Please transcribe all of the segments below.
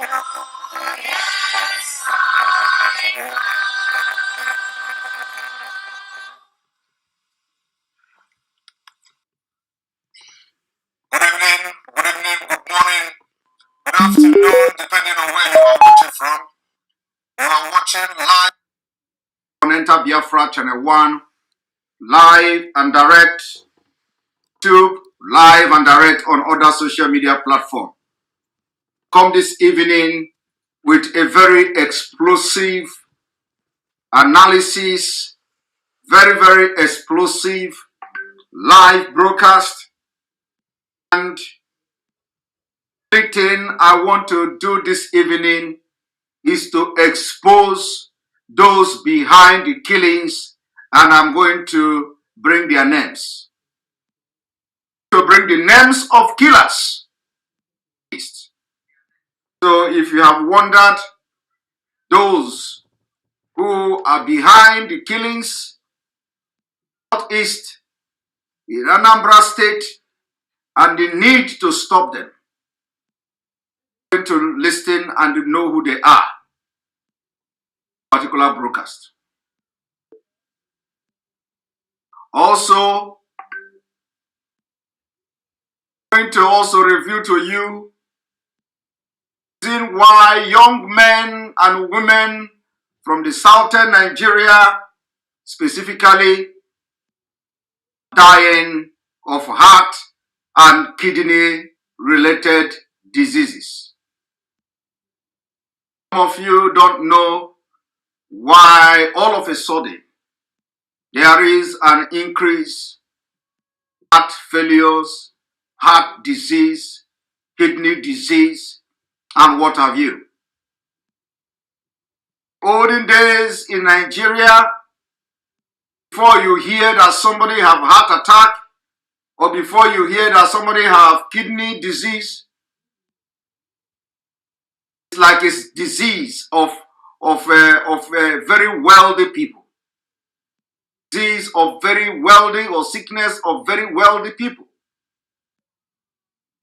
Good afternoon, depending on where you are watching from. You are watching live on Enter Biafra Channel 1, live and direct, YouTube, live and direct on other social media platforms. Come this evening with a very explosive analysis, very explosive live broadcast, and everything I want to do this evening is to expose those behind the killings, and I'm going to bring their names. To bring the names of killers. So if you have wondered, those who are behind the killings, Northeast, in Anambra State, and the need to stop them, I'm going to listen and know who they are. Particular broadcast. Also, I'm going to also review to you why young men and women from the southern Nigeria specifically dying of heart and kidney related diseases. Some of you don't know why all of a sudden there is an increase in heart failures, heart disease, kidney disease, and what have you. Olden days in Nigeria, before you hear that somebody have heart attack, or before you hear that somebody have kidney disease, it's like it's disease of very wealthy people. Disease of very wealthy, or sickness of very wealthy people.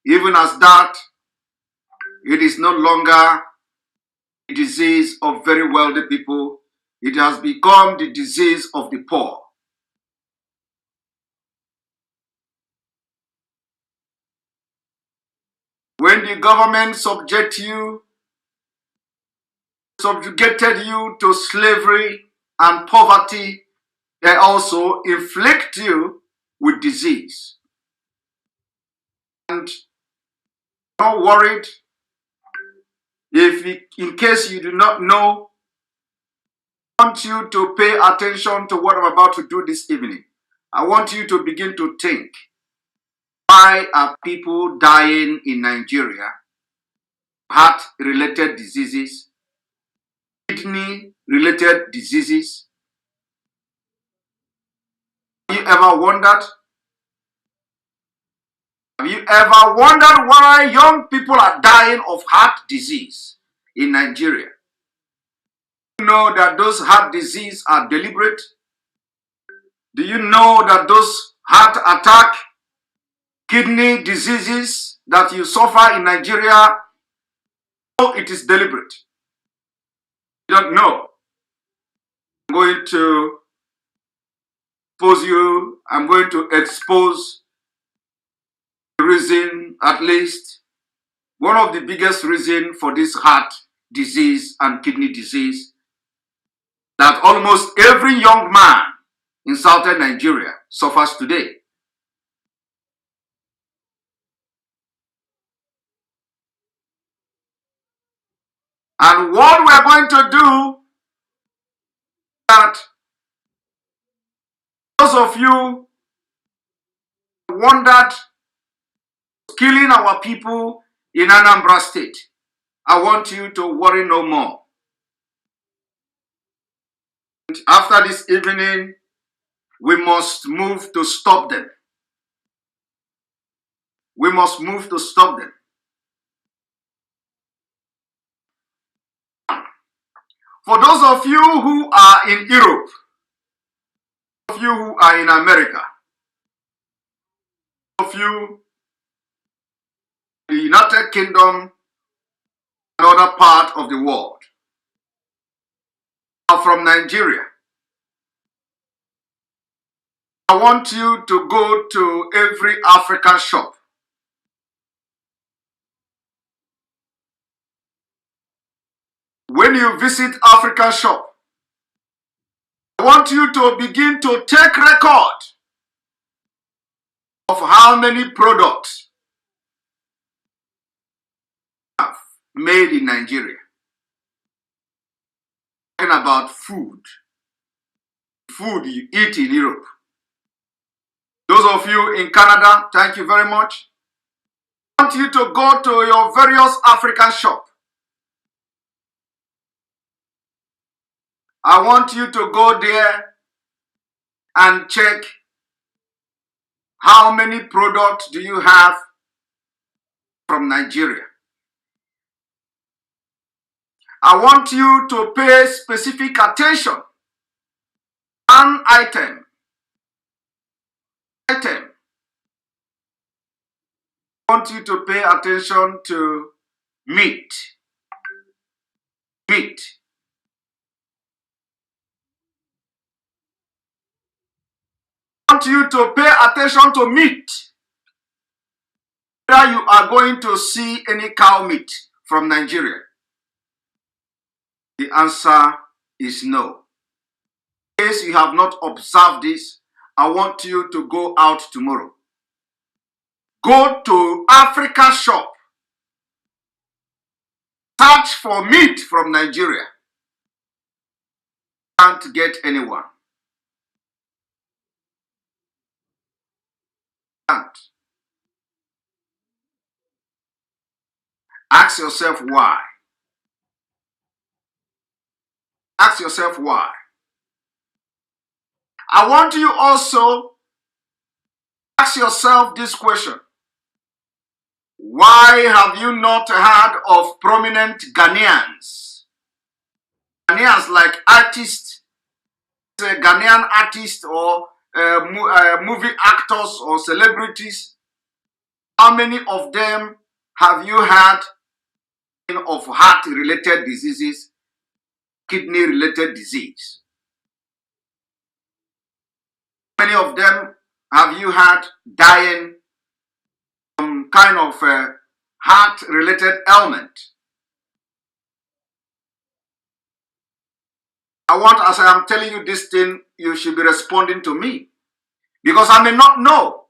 Even as that, it is no longer the disease of very wealthy people. It has become the disease of the poor. When the government subjugated you to slavery and poverty, they also inflict you with disease. And not worried, in case you do not know, I want you to pay attention to what I'm about to do this evening. I want you to begin to think, why are people dying in Nigeria? Heart-related diseases, kidney-related diseases. Have you ever wondered? Have you ever wondered why young people are dying of heart disease in Nigeria? Do you know that those heart diseases are deliberate? Do you know that those heart attack, kidney diseases that you suffer in Nigeria, it is deliberate? You don't know. I'm going to expose the reason, at least one of the biggest reasons for this heart disease and kidney disease, that almost every young man in southern Nigeria suffers today. And what we're going to do, that those of you wondered killing our people in Anambra State, I want you to worry no more. After this evening, we must move to stop them. We must move to stop them. For those of you who are in Europe, of you who are in America, of you in the United Kingdom, and other part of the world are from Nigeria. I want you to go to every African shop. When you visit African shop, I want you to begin to take record of how many products have made in Nigeria. Talking about food you eat in Europe. Those of you in Canada, thank you very much. I want you to go to your various African shop. I want you to go there and check how many products do you have from Nigeria. I want you to pay specific attention. One item. I want you to pay attention to meat. Meat. I want you to pay attention to meat. Whether you are going to see any cow meat from Nigeria. The answer is no. In case you have not observed this, I want you to go out tomorrow. Go to Africa shop. Search for meat from Nigeria. Can't get anyone. Can't. Ask yourself why. Ask yourself why. I want you also ask yourself this question. Why have you not heard of prominent Ghanaians? Ghanaians like artists, Ghanaian artists or movie actors or celebrities. How many of them have you heard of heart-related diseases, kidney-related disease? How many of them have you had dying from kind of heart-related ailment? I want, as I am telling you this thing, you should be responding to me. Because I may not know.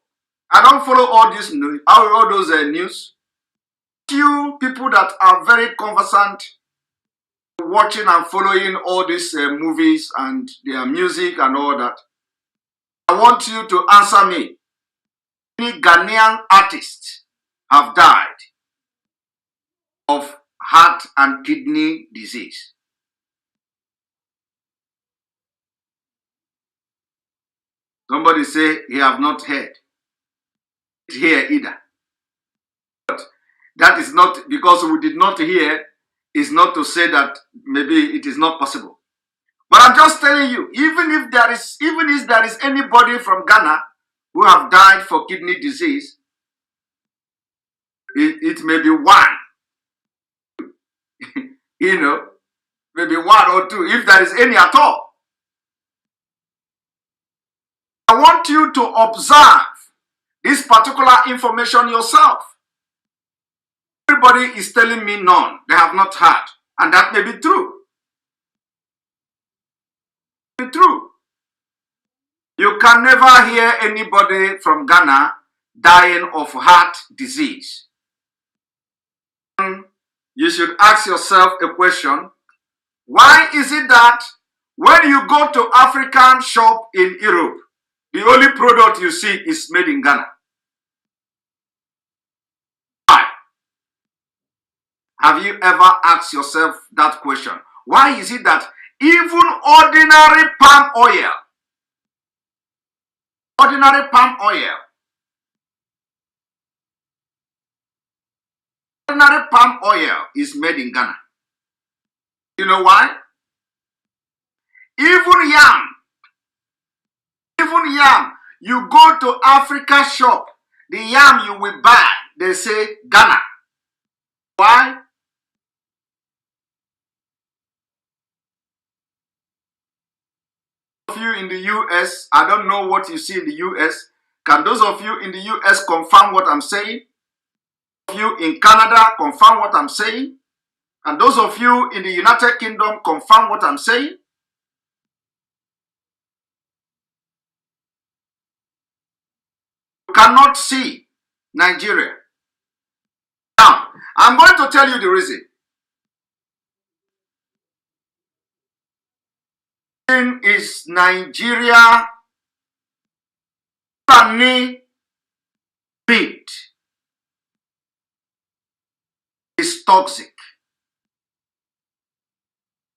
I don't follow all this news, all those news. You people that are very conversant watching and following all these movies and their music and all that, I want you to answer me. Many Ghanaian artists have died of heart and kidney disease. Somebody say he have not heard. Hear either. But that is not, because we did not hear, is not to say that maybe it is not possible. But I'm just telling you, even if there is anybody from Ghana who have died for kidney disease, it may be one. You know, maybe one or two, if there is any at all. I want you to observe this particular information yourself. Everybody is telling me none, they have not heard, and that may be true. True. You can never hear anybody from Ghana dying of heart disease. You should ask yourself a question. Why is it that when you go to African shop in Europe, the only product you see is made in Ghana? Why? Have you ever asked yourself that question? Why is it that even ordinary palm oil is made in Ghana? You know why? Even yam, you go to Africa shop, the yam you will buy, they say Ghana. Why? in the US, I don't know what you see in the US. Can those of you in the US confirm what I'm saying? Those of you in Canada confirm what I'm saying? And those of you in the United Kingdom confirm what I'm saying? You cannot see Nigeria. Now, I'm going to tell you the reason. Is Nigeria Fulani meat is toxic.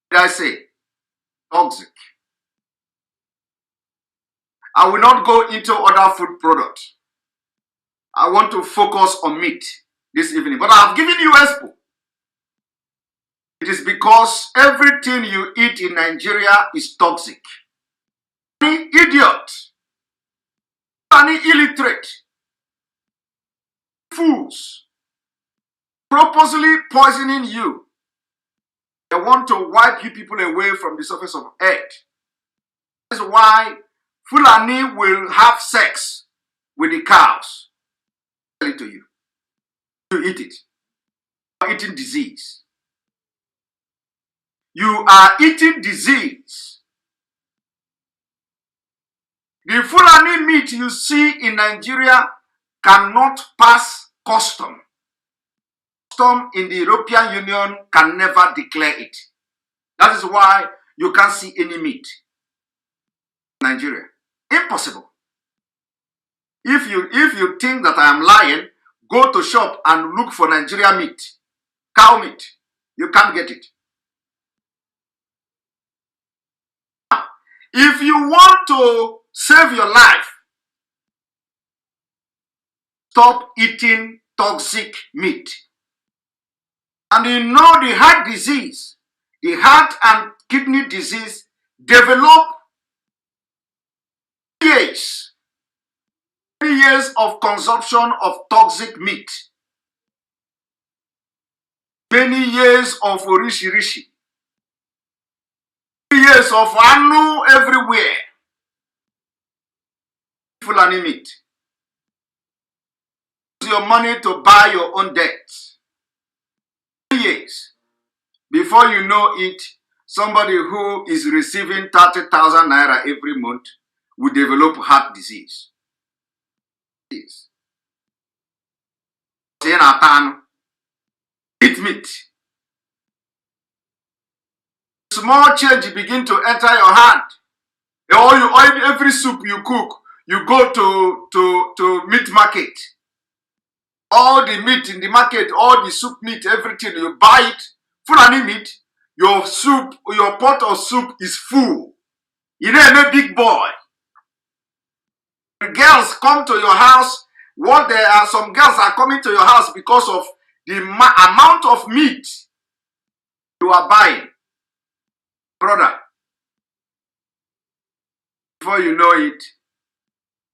Did I say toxic? I will not go into other food products. I want to focus on meat this evening. But I have given you expo. It is because everything you eat in Nigeria is toxic. Any idiot, any illiterate, fools, purposely poisoning you. They want to wipe you people away from the surface of earth. That is why Fulani will have sex with the cows. I tell it to you. You eat it. You are eating disease. You are eating disease. The Fulani meat you see in Nigeria cannot pass custom. Custom in the European Union can never declare it. That is why you can't see any meat in Nigeria. Impossible. If you think that I am lying, go to shop and look for Nigeria meat, cow meat. You can't get it. If you want to save your life, stop eating toxic meat. And you know the heart disease, the heart and kidney disease develop years. Many years of consumption of toxic meat. Many years of rishi. Years of anu everywhere. Fulani meat. Use your money to buy your own debt. Years. Before you know it, somebody who is receiving 30,000 naira every month will develop heart disease. Eat meat. Small change begin to enter your hand. Every soup you cook, you go to meat market. All the meat in the market, all the soup meat, everything, you buy it. Fulani meat, your soup, your pot of soup is full. You know, a big boy. When girls come to your house, some girls are coming to your house because of the amount of meat you are buying. Brother, before you know it,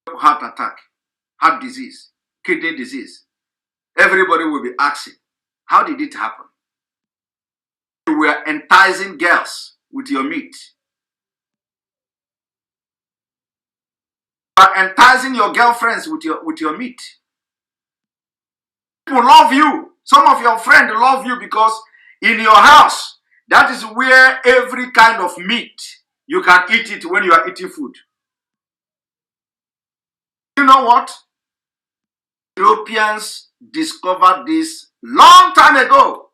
heart attack, heart disease, kidney disease. Everybody will be asking, how did it happen? You were enticing girls with your meat. You are enticing your girlfriends with your meat. People love you. Some of your friends love you because in your house, that is where every kind of meat, you can eat it when you are eating food. You know what? Europeans discovered this long time ago.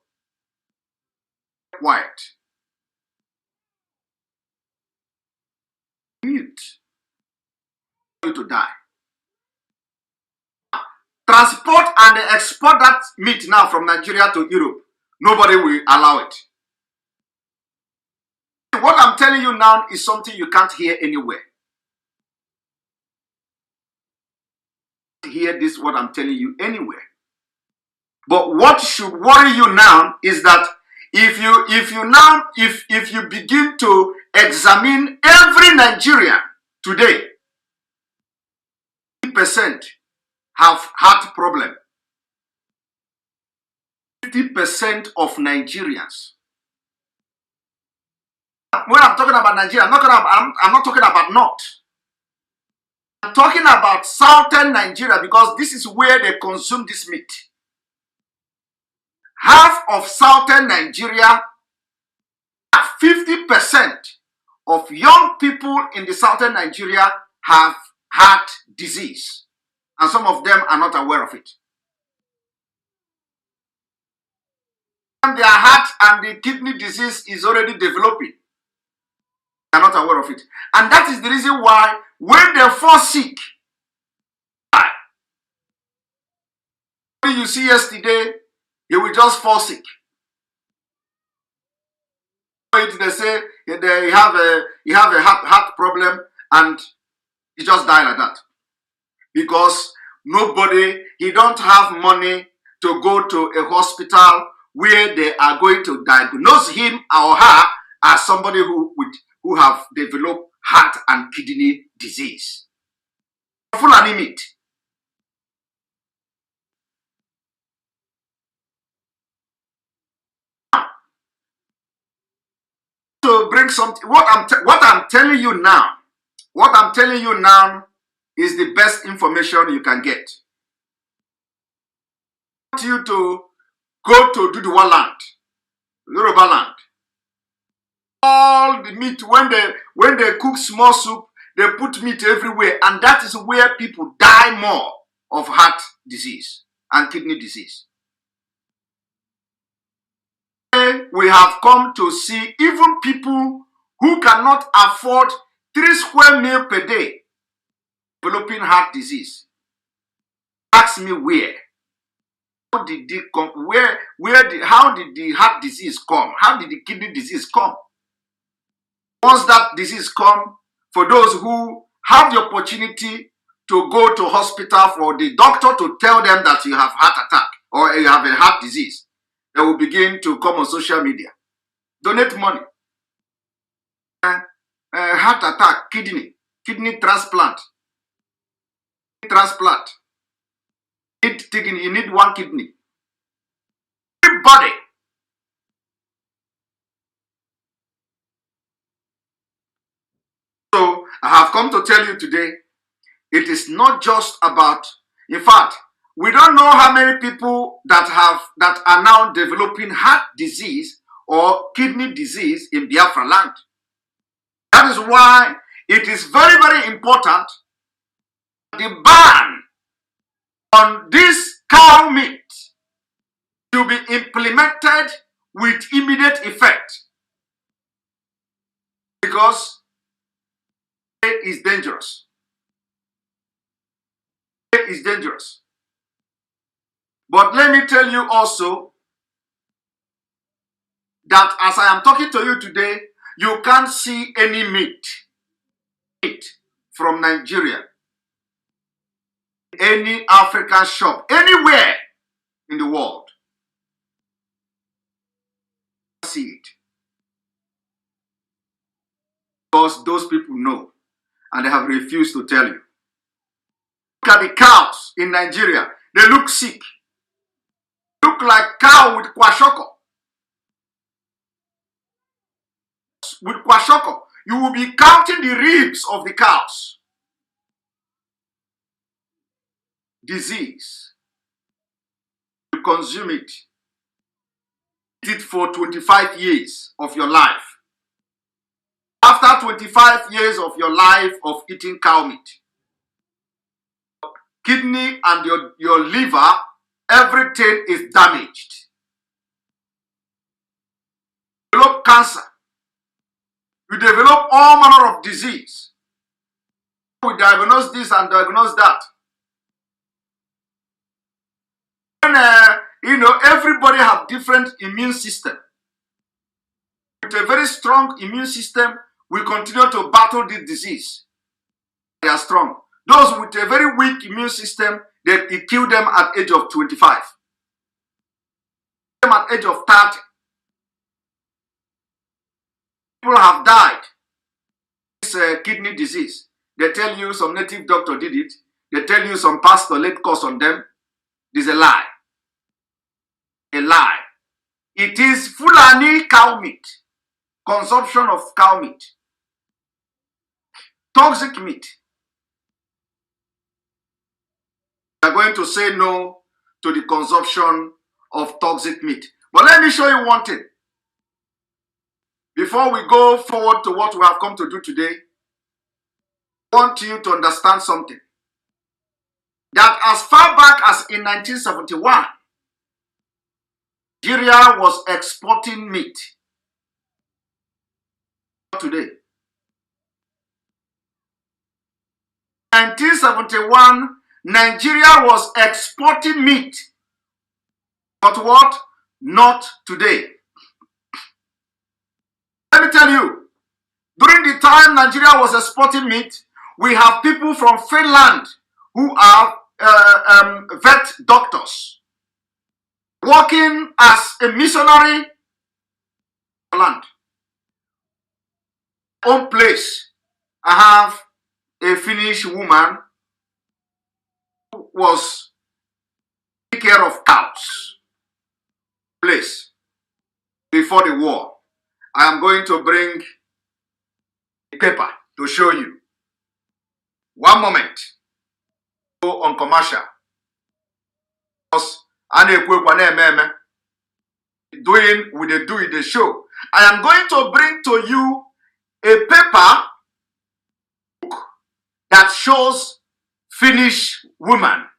Quiet. Mute. You to die. Transport and export that meat now from Nigeria to Europe. Nobody will allow it. What I'm telling you now is something you can't hear anywhere. Hear this, what I'm telling you anywhere. But what should worry you now is that if you begin to examine every Nigerian today, 50% have heart problem. 50% of Nigerians When I'm talking about Nigeria, I'm not talking about North. I'm talking about southern Nigeria because this is where they consume this meat. Half of southern Nigeria, 50% of young people in the southern Nigeria have heart disease. And some of them are not aware of it. And their heart and the kidney disease is already developing. They are not aware of it. And that is the reason why when they fall sick, you see yesterday, he will just fall sick. They say they have a heart problem and he just died like that. Because he don't have money to go to a hospital where they are going to diagnose him or her as somebody who have developed heart and kidney disease. Full anemia. To bring something, what I'm telling you now is the best information you can get. I want you to go to Duduwa land, Yoruba land. All the meat, when they cook small soup, they put meat everywhere, and that is where people die more of heart disease and kidney disease. We have come to see even people who cannot afford 3 square meals per day developing heart disease. Ask me where. How did it come? How did the heart disease come? How did the kidney disease come? Once that disease come, for those who have the opportunity to go to hospital for the doctor to tell them that you have heart attack or you have a heart disease, they will begin to come on social media. Donate money. Heart attack, kidney transplant. You need 1 kidney. Everybody. So I have come to tell you today, it is not just about, in fact, we don't know how many people that are now developing heart disease or kidney disease in Biafra land. That is why it is very, very important the ban on this cow meat to be implemented with immediate effect, because it is dangerous. It is dangerous. But let me tell you also that as I am talking to you today, you can't see any meat from Nigeria, any African shop, anywhere in the world. See it. Because those people know and they have refused to tell you. Look at the cows in Nigeria. They look sick. Look like cow with kwashoko. With kwashoko, you will be counting the ribs of the cows. Disease. You consume it. Eat it for 25 years of your life. After 25 years of your life of eating cow meat, kidney and your liver, everything is damaged. You develop cancer. You develop all manner of disease. We diagnose this and diagnose that. When, everybody have different immune system. With a very strong immune system, we continue to battle this disease. They are strong. Those with a very weak immune system, it kill them at age of 25. Them at age of 30. People have died. This kidney disease. They tell you some native doctor did it. They tell you some pastor laid curse on them. This is a lie. A lie. It is Fulani cow meat. consumption of cow meat, toxic meat. We are going to say no to the consumption of toxic meat. But let me show you one thing. Before we go forward to what we have come to do today, I want you to understand something. That as far back as in 1971, Nigeria was exporting meat. Today, 1971, Nigeria was exporting meat. But what? Not today. Let me tell you, during the time Nigeria was exporting meat, we have people from Finland who are vet doctors working as a missionary land. Own place, I have a Finnish woman who was taking care of cows. Place before the war. I am going to bring a paper to show you. One moment. Go on commercial. Doing with the show. I am going to bring to you a paper that shows Finnish woman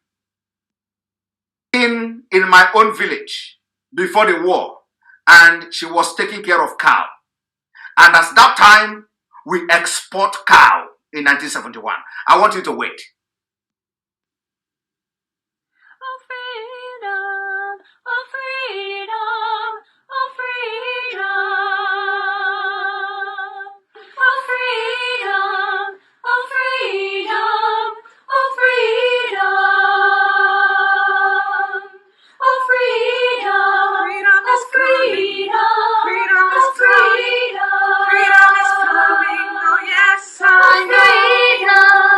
in my own village before the war, and she was taking care of cow. And at that time, we export cow in 1971. I want you to wait. Oh freedom, oh freedom, oh freedom, oh freedom, oh freedom, oh freedom, oh freedom, freedom is freedom, freedom is freedom, freedom is coming, oh yes, freedom,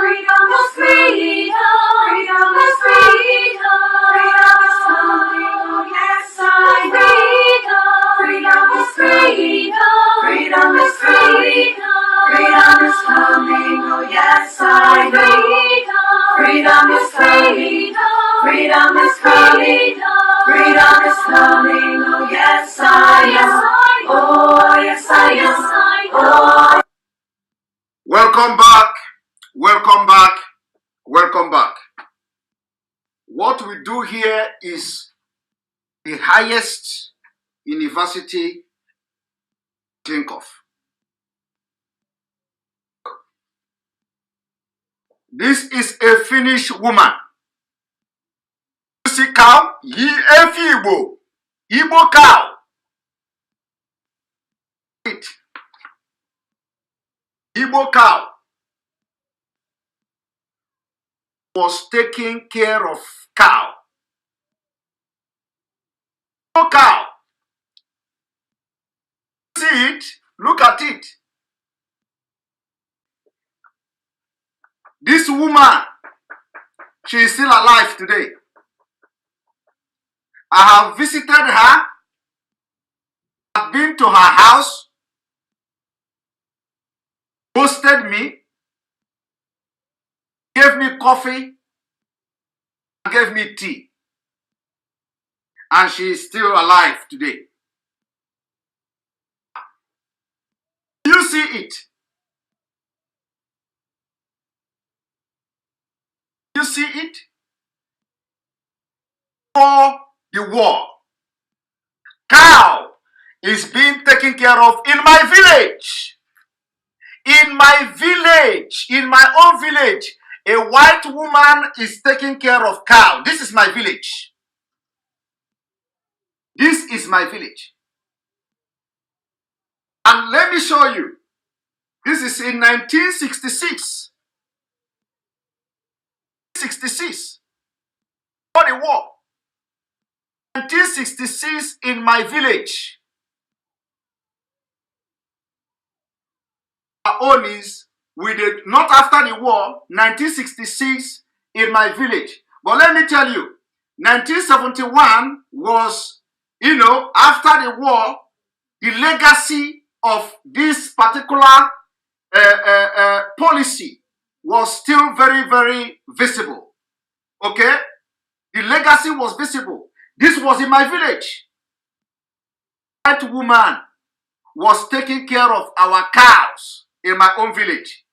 freedom is freedom, freedom is freedom, freedom is coming, oh yes, freedom is freedom, freedom is freedom, freedom is coming, oh yes, freedom is freedom, freedom is freedom, freedom is coming, oh yes, oh yes, oh. Welcome back, welcome back, welcome back. What we do here is the highest university think of. This is a Finnish woman. You see cow? Igbo. Igbo cow. Igbo cow was taking care of cow. Igbo cow. See it? Look at it. This woman, she is still alive today. I have visited her. I've been to her house. Hosted me. Gave me coffee. Gave me tea. And she is still alive today. You see it? You see it? For the war, cow is being taken care of in my village. In my village, in my own village, a white woman is taking care of cow. This is my village. This is my village. And let me show you. This is in 1966. 66. For the war. 1966 in my village. Our own is, we did not after the war, 1966 in my village. But let me tell you, 1971 was, after the war, the legacy of this particular policy was still very, very visible. Okay? The legacy was visible. This was in my village. That woman was taking care of our cows in my own village.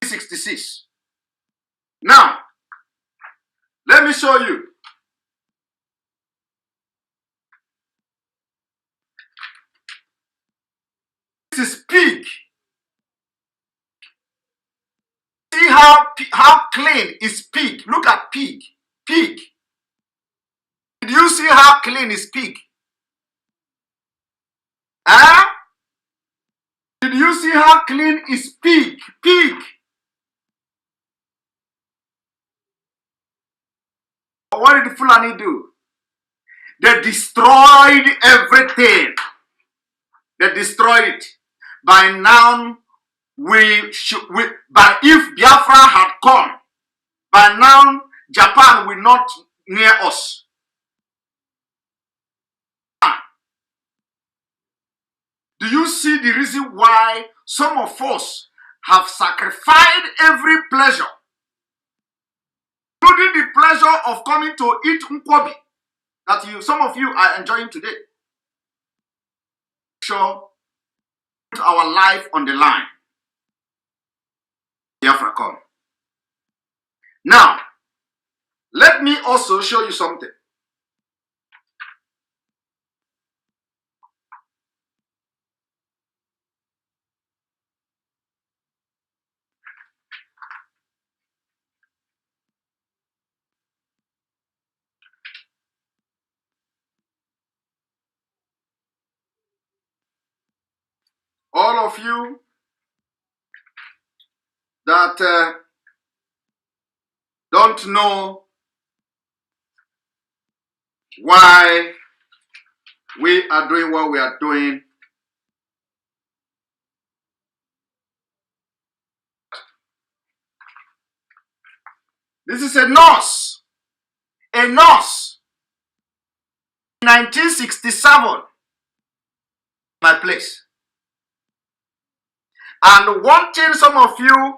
1966. Now, let me show you. This is pig. See how clean is pig. Look at pig. Pig. Did you see how clean is pig? Huh? Did you see how clean is pig? Pig. What did Fulani do? They destroyed everything. They destroyed it. By now, if Biafra had come, by now Japan will not near us. Do you see the reason why some of us have sacrificed every pleasure, including the pleasure of coming to eat nkwobi that some of you are enjoying today? Sure, put our life on the line. Biafra come. Now, let me also show you something. All of you that don't know why we are doing what we are doing, this is a nurse. A nurse. In 1967, my place. And one thing some of you,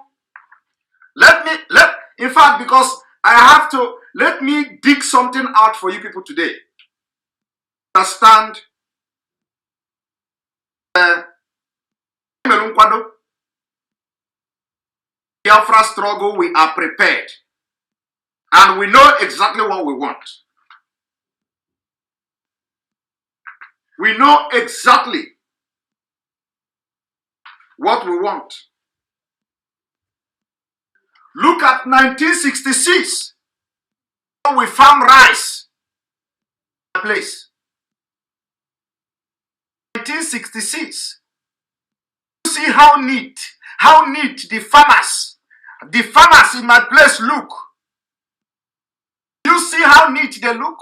in fact, because I have to, let me dig something out for you people today. Understand? Biafra struggle, we are prepared. And we know exactly what we want. We know exactly what we want. Look at 1966. We farm rice. Place. 1966. You see how neat the farmers in my place look. You see how neat they look?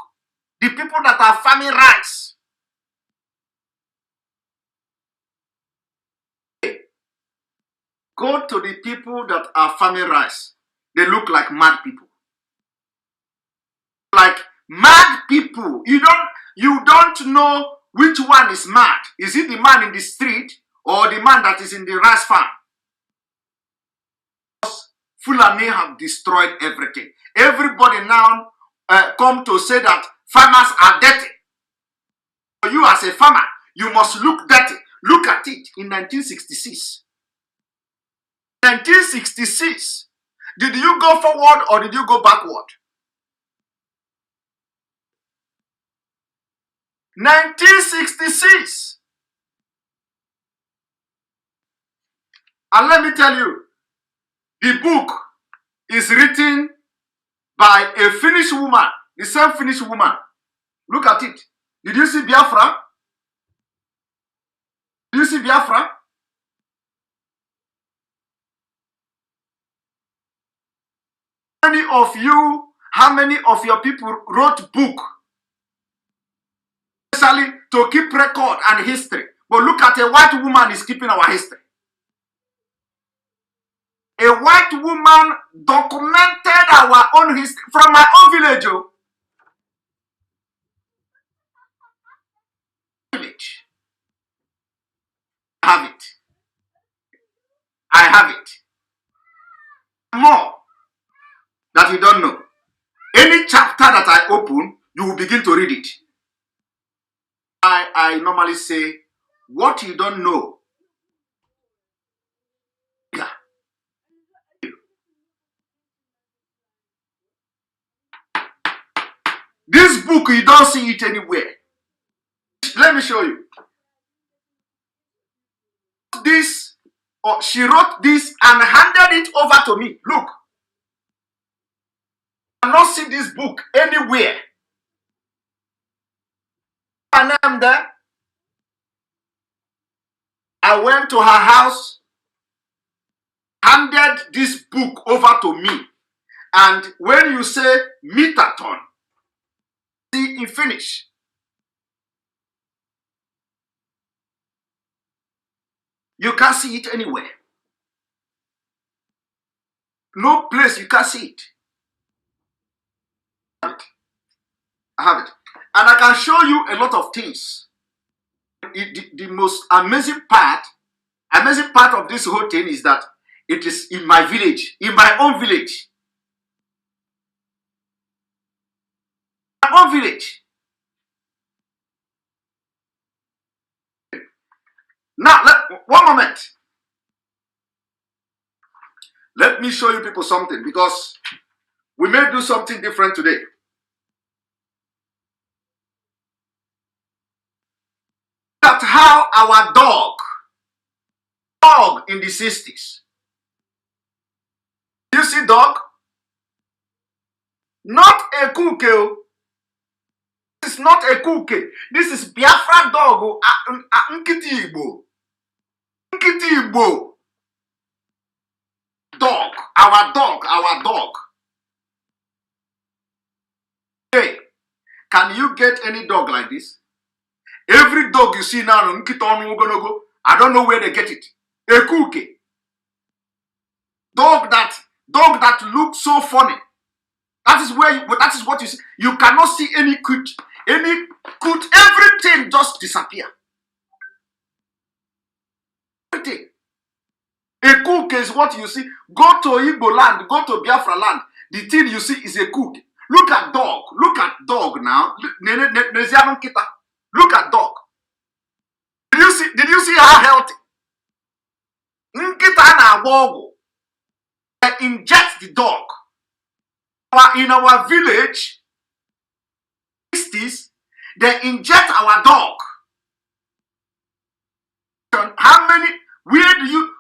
The people that are farming rice. Go to the people that are farming rice. They look like mad people. Like mad people. You don't know which one is mad. Is it the man in the street or the man that is in the rice farm? Fulani have destroyed everything. Everybody now come to say that farmers are dirty. You as a farmer, you must look dirty. Look at it in 1966. 1966. Did you go forward or did you go backward? 1966. And let me tell you, the book is written by a Finnish woman, the same Finnish woman. Look at it. Did you see Biafra? Did you see Biafra? How many of your people wrote book, especially to keep record and history? But look at a white woman is keeping our history. A white woman documented our own history from my own village. have it. More that you don't know. Any chapter that I open, you will begin to read it. I normally say, what you don't know. Yeah. This book, you don't see it anywhere. Let me show you. This, or she wrote this and handed it over to me. Look. I cannot see this book anywhere. And I'm there. I went to her house, handed this book over to me. And when you say metaton, see in finish. You can't see it anywhere. No place you can see it. I have it. And I can show you a lot of things. The most amazing part of this whole thing is that it is in my village, in my own village. My own village. Now, one moment. Let me show you people something, because we may do something different today. Look at how our dog in the 60s. You see dog? Not a cookie. This is not a cookie. This is Biafra dog. Nkiti Igbo. Nkiti Igbo. Dog. Our dog. Hey, can you get any dog like this? Every dog you see now, I don't know where they get it. A cookie. Dog that looks so funny. That is what you see. You cannot see any coot. Everything just disappear. Everything. A cook is what you see. Go to Igbo land, go to Biafra land. The thing you see is a cook. Look at dog. Look at dog now. Look at dog. Did you see how healthy? They inject the dog. In our village, 60s, they inject our dog. How many? Where do you?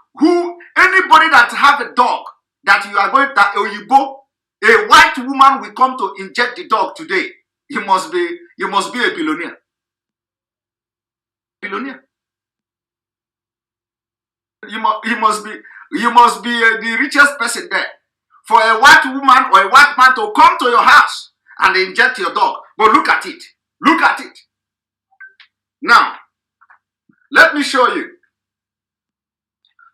Anybody that have a dog that you are going a white woman will come to inject the dog today. You must be a billionaire. Billionaire. You must be the richest person there. For a white woman or a white man to come to your house and inject your dog. But look at it. Look at it. Now, let me show you.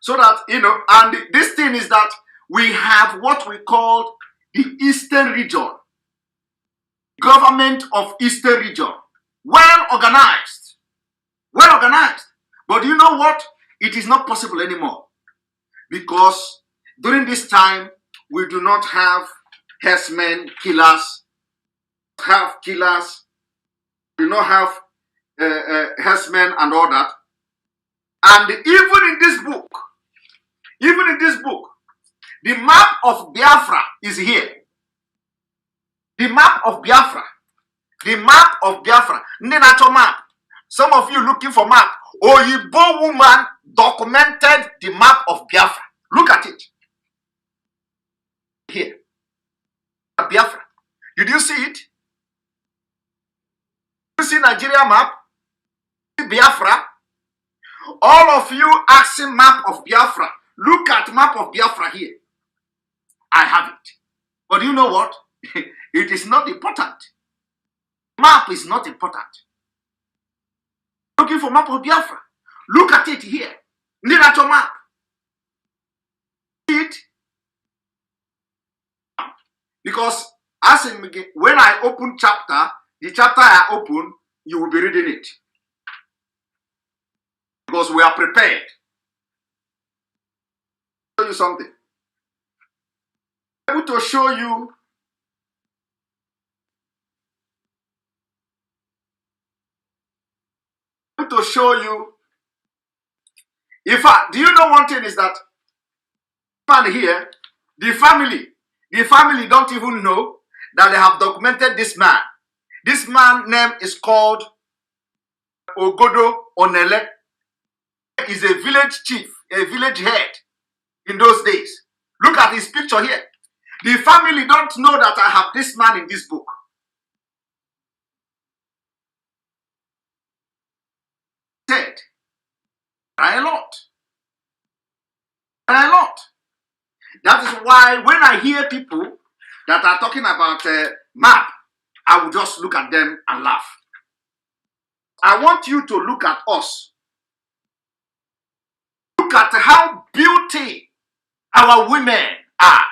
So that, and this thing is that we have what we call the Eastern region. Government of Eastern region. Well organized. Well organized. But you know what? It is not possible anymore. Because during this time, we do not have herdsmen, killers, we do not have herdsmen and all that. And even in this book, the map of Biafra is here. The map of Biafra. The map of Biafra. Nenacho map. Some of you looking for map. Oyibo woman documented the map of Biafra. Look at it. Here. Biafra. Did you see it? You see Nigeria map? Biafra? All of you asking map of Biafra. Look at map of Biafra here. I have it. But you know what? It is not important. Map is not important. Looking for map of Biafra. Look at it here. Look at your map. See it? Because as in, when I open chapter, the chapter I open, you will be reading it. Because we are prepared. Show you something. I'm able to show you in fact, do you know one thing is that man here, the family don't even know that they have documented this man. This man's name is called Ogodo Onele. Is a village chief, a village head in those days. Look at his picture here. The family don't know that I have this man in this book. Said, try a lot. Try a lot. That is why when I hear people that are talking about map, I will just look at them and laugh. I want you to look at us. Look at how beauty our women are.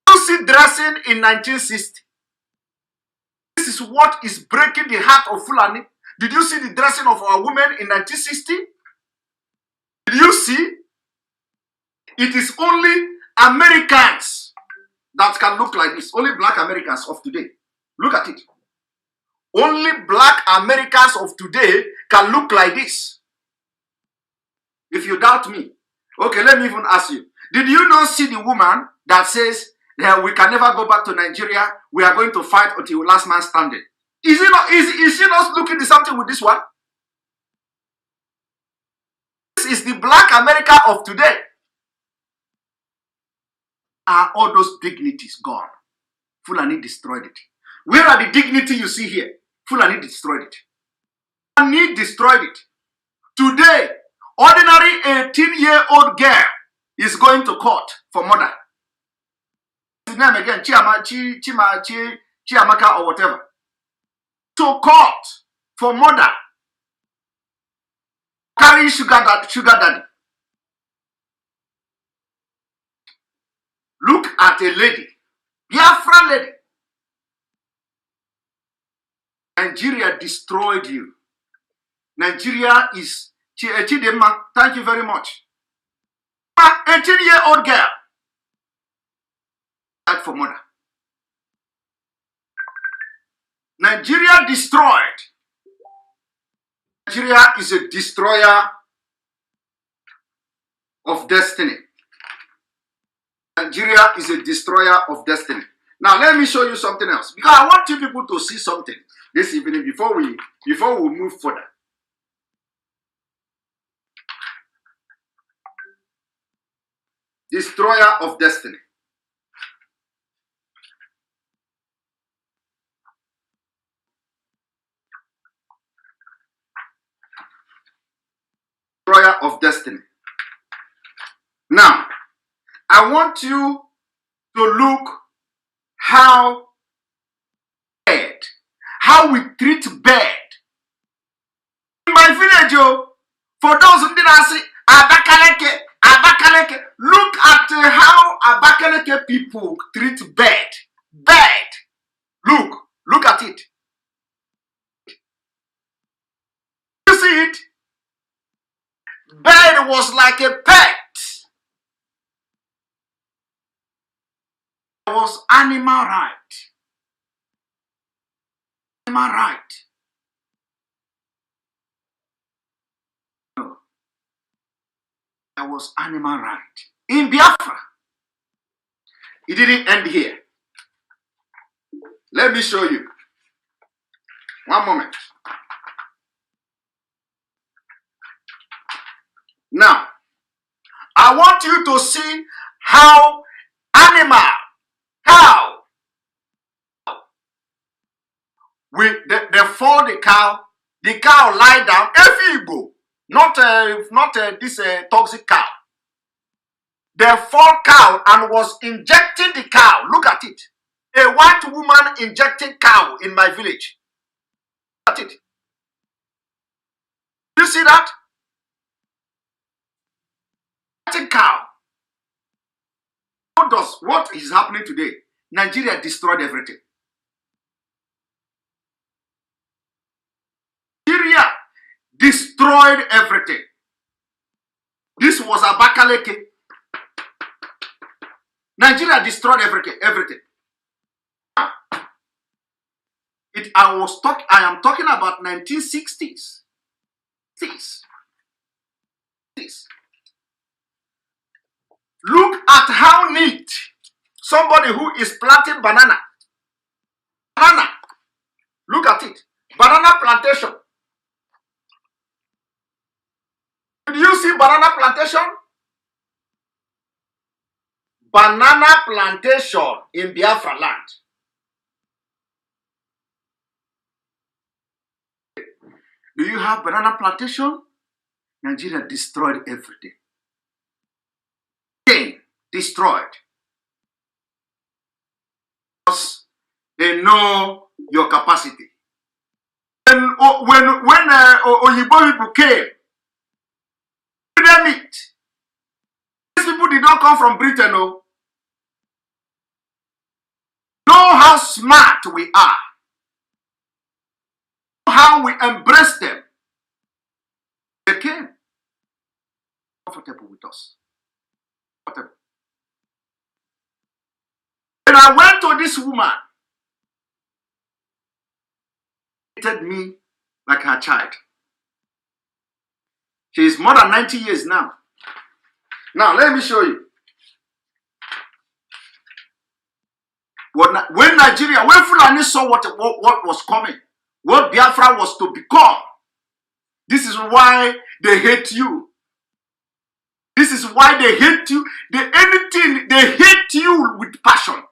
You see dressing in 1960. This is what is breaking the heart of Fulani. Did you see the dressing of our women in 1960? Did you see? It is only Americans that can look like this. Only black Americans of today. Look at it. Only black Americans of today can look like this. If you doubt me, okay, let me even ask you. Did you not see the woman that says, we can never go back to Nigeria, we are going to fight until last man standing? Is she not looking at something with this one? This is the black America of today. Are all those dignities gone? Fulani destroyed it. Where are the dignity you see here? Fulani destroyed it. Fulani destroyed it. Today, ordinary 18-year-old girl is going to court for murder. His name again, Chiamaka or whatever. To court for murder. Carrying sugar daddy. Look at a lady. Biafra lady. Nigeria destroyed you. Nigeria is Chidema. Thank you very much. 18-year-old girl died for murder. Nigeria destroyed. Nigeria is a destroyer of destiny. Nigeria is a destroyer of destiny. Now let me show you something else, because I want you people to see something this evening before we move further. Destroyer of destiny. Destroyer of destiny. Now, I want you to look how we treat bird. In my village, for those who didn't see Abakaleke, look at how Abakaleke people treat bird. Look at it. You see it? Bird was like a pet. It was animal right. Animal right. No. There was animal right. In Biafra. It didn't end here. Let me show you. One moment. Now, I want you to see how they fall the cow lie down, Efibo, not this toxic cow. They fall cow and was injecting the cow. Look at it. A white woman injecting cow in my village. Look at it. You see that? Cow. What is happening today? Nigeria destroyed everything. Nigeria destroyed everything. This was Abakaleke. Nigeria destroyed everything. I am talking about 1960s. Look at how neat somebody who is planting banana. Look at it. Banana plantation. Did you see banana plantation? Banana plantation in Biafra land. Do you have banana plantation? Nigeria destroyed everything. Destroyed. Because they know your capacity. And when Oyibo people came, these people did not come from Britain. No. Know how smart we are. How we embrace them. They came comfortable with us. Comfortable. And I went to this woman. She treated me like her child. She is more than 90 years now. Now, let me show you. When Nigeria, when Fulani saw what was coming, what Biafra was to become, this is why they hate you. This is why they hate you. They hate you with passion.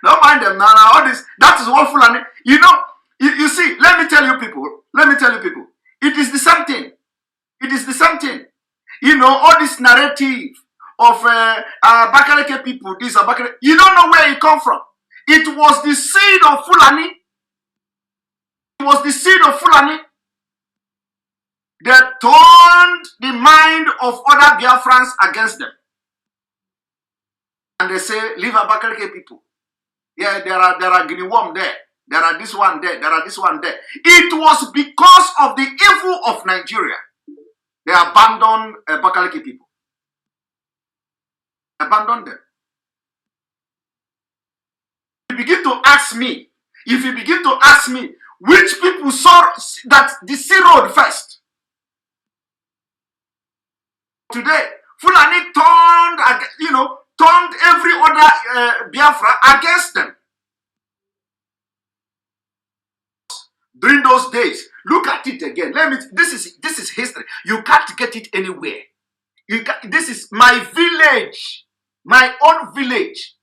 Don't mind them now. All this, that is what Fulani. You know, you see. Let me tell you people. It is the same thing. You know, all this narrative of Abakaleke people. This Abakaleke. You don't know where it come from. It was the seed of Fulani. That turned the mind of other Biafrans against them. And they say, leave Abakaleke people. Yeah, there are guinea worm there. There are this one there. It was because of the evil of Nigeria. They abandoned Abakaleke people. Abandoned them. If you begin to ask me, which people saw that the sea road first? Today, Fulani turned every other Biafra against them. During those days, look at it again. This is history. You can't get it anywhere. This is my village, my own village.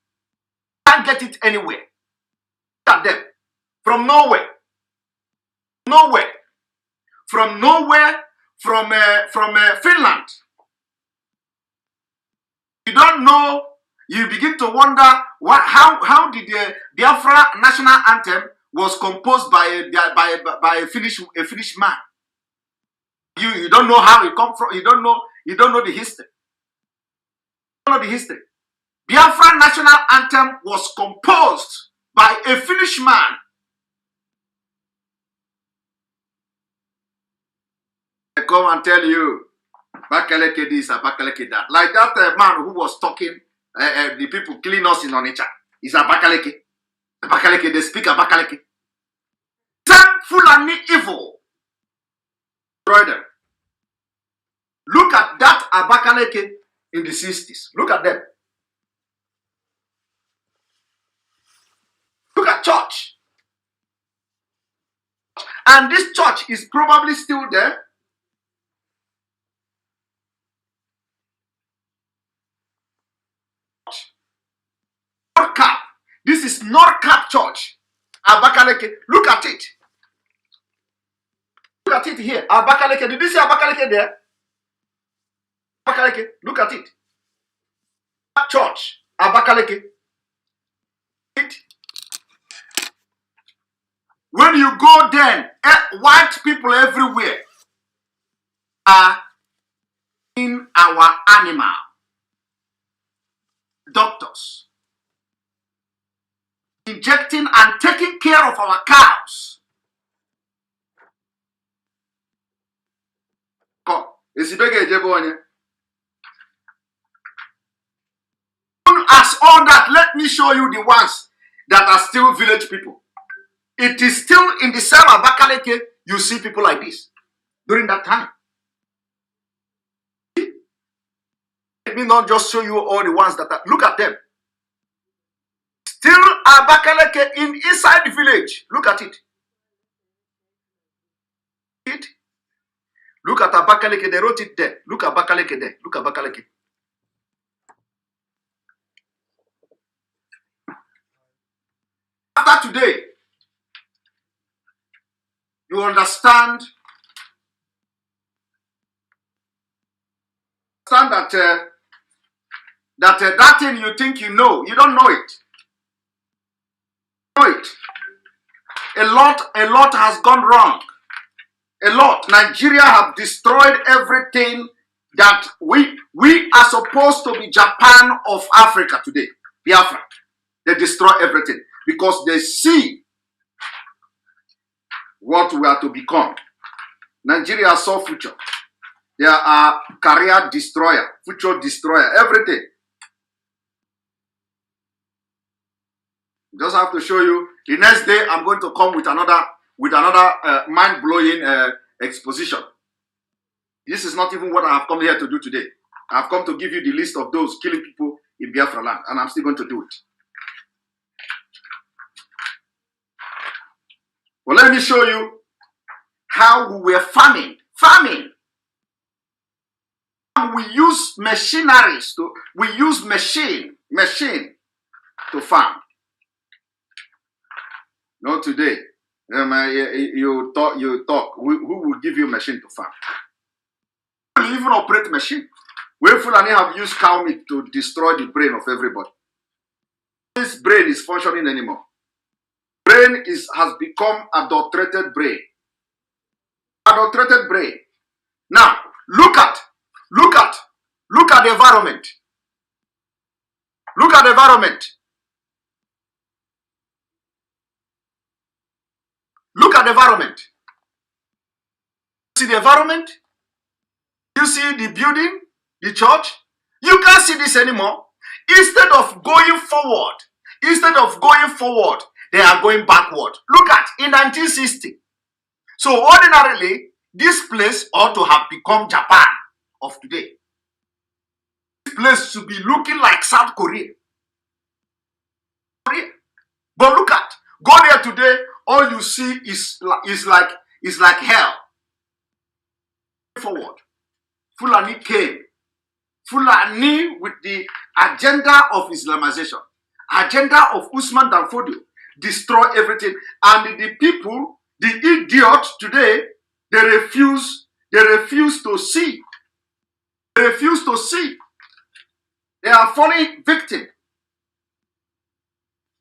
You can't get it anywhere. Look at them. From nowhere. From Finland. You don't know. You begin to wonder how did the Biafra national anthem was composed by a Finnish man. You don't know how it come from. You don't know the history. Biafra national anthem was composed by a Finnish man. I come and tell you, Abakaleke this, Abakaleke that. Like that man who was talking, the people killing us in Onitsha. Is Abakaleke. They speak Abakaleke. Same Fulani evil. Brother. Look at that Abakaleke in the 60s. Look at them. Look at church. And this church is probably still there. Norcap. This is Norcap Church. Abakaleke. Look at it. Look at it here. Abakaleke. Did you see Abakaleke there? Abakaleke. Look at it. Church. Abakaleke. When you go there, white people everywhere are in our animal. Doctors. Injecting and taking care of our cows. As all that, let me show you the ones that are still village people. It is still in the same Abakaleke, you see people like this during that time. Let me not just show you all the ones that are, look at them. Still Abakaleke inside the village. Look at it. Look at Abakaleke, they wrote it there. Look at Abakaleke there. Look at Abakaleke. After today, you understand that thing you think you know, you don't know it. A lot has gone wrong. A lot. Nigeria have destroyed everything that we are supposed to be Japan of Africa today. Biafra. They destroy everything because they see what we are to become. Nigeria saw future. They are career destroyer, future destroyer, everything. Just have to show you. The next day, I'm going to come with another mind-blowing exposition. This is not even what I have come here to do today. I have come to give you the list of those killing people in Biafra land, and I'm still going to do it. Well, let me show you how we were farming. We use machineries we use machine to farm. Not today. You talk. Who will give you a machine to farm? We even operate machine. Where Fulani have used cow meat to destroy the brain of everybody. This brain is functioning anymore. Brain has become adulterated brain. Adulterated brain. Now, look at the environment. Look at the environment. Look at the environment. See the environment? You see the building, the church? You can't see this anymore. Instead of going forward, they are going backward. Look at in 1960. So ordinarily, this place ought to have become Japan of today. This place should be looking like South Korea. But look at, go there today, all you see is like hell. Forward. Fulani came. Fulani with the agenda of Islamization, agenda of Usman Dan Fodio, destroy everything. And the people, the idiots today, they refuse to see. They refuse to see. They are falling victim.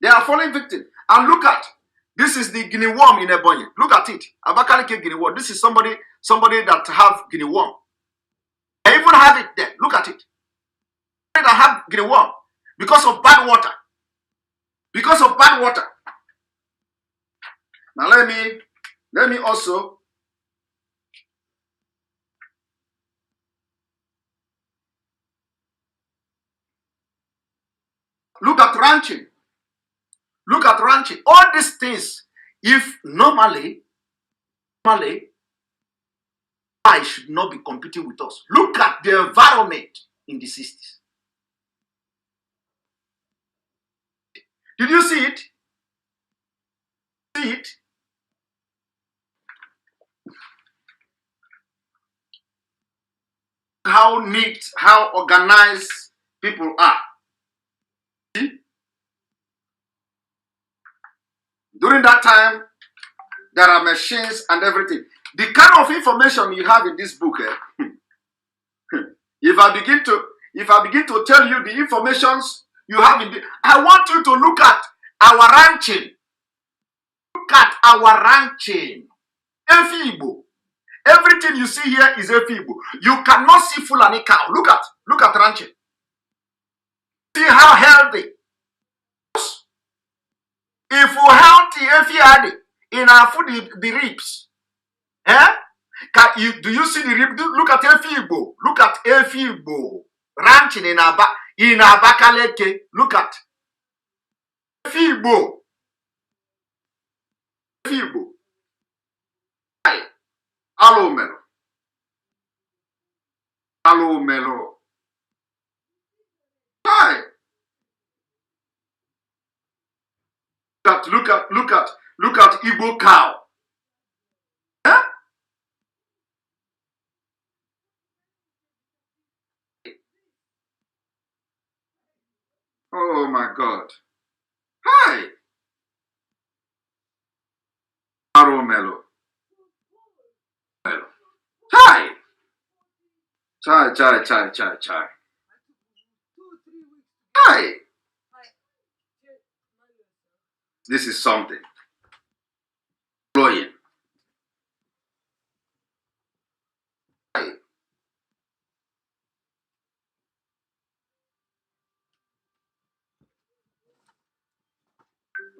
They are falling victim. And look at, this is the guinea worm in Ebonyi. Look at it. Abakaliki guinea worm. This is somebody that have guinea worm. I even have it there. Look at it. That have guinea worm because of bad water. Because of bad water. Now let me also look at ranching. Look at ranching. All these things, if normally, I should not be competing with us. Look at the environment in the 60s. Did you see it? See it? How neat, how organized people are. See? During that time, there are machines and everything. The kind of information you have in this book, if I begin to tell you the informations you have in I want you to look at our ranching. Look at our ranching. Efibo. Everything you see here is Efibo. You cannot see Fulani cow. Look at ranching. See how healthy. If we healthy, if you had it in our food, the ribs, Do you see the look at Efigbo? Look at Efigbo ranching in Abakaleke. Look at Efigbo. Efigbo. Hi. Hello, Melo. Hello, Melo. Hi. Look at Igbo cow. Huh? Oh my God. Hi. Hello, Melo. Melo. Hi. Chai. Hi. This is something. Blowing. Hi.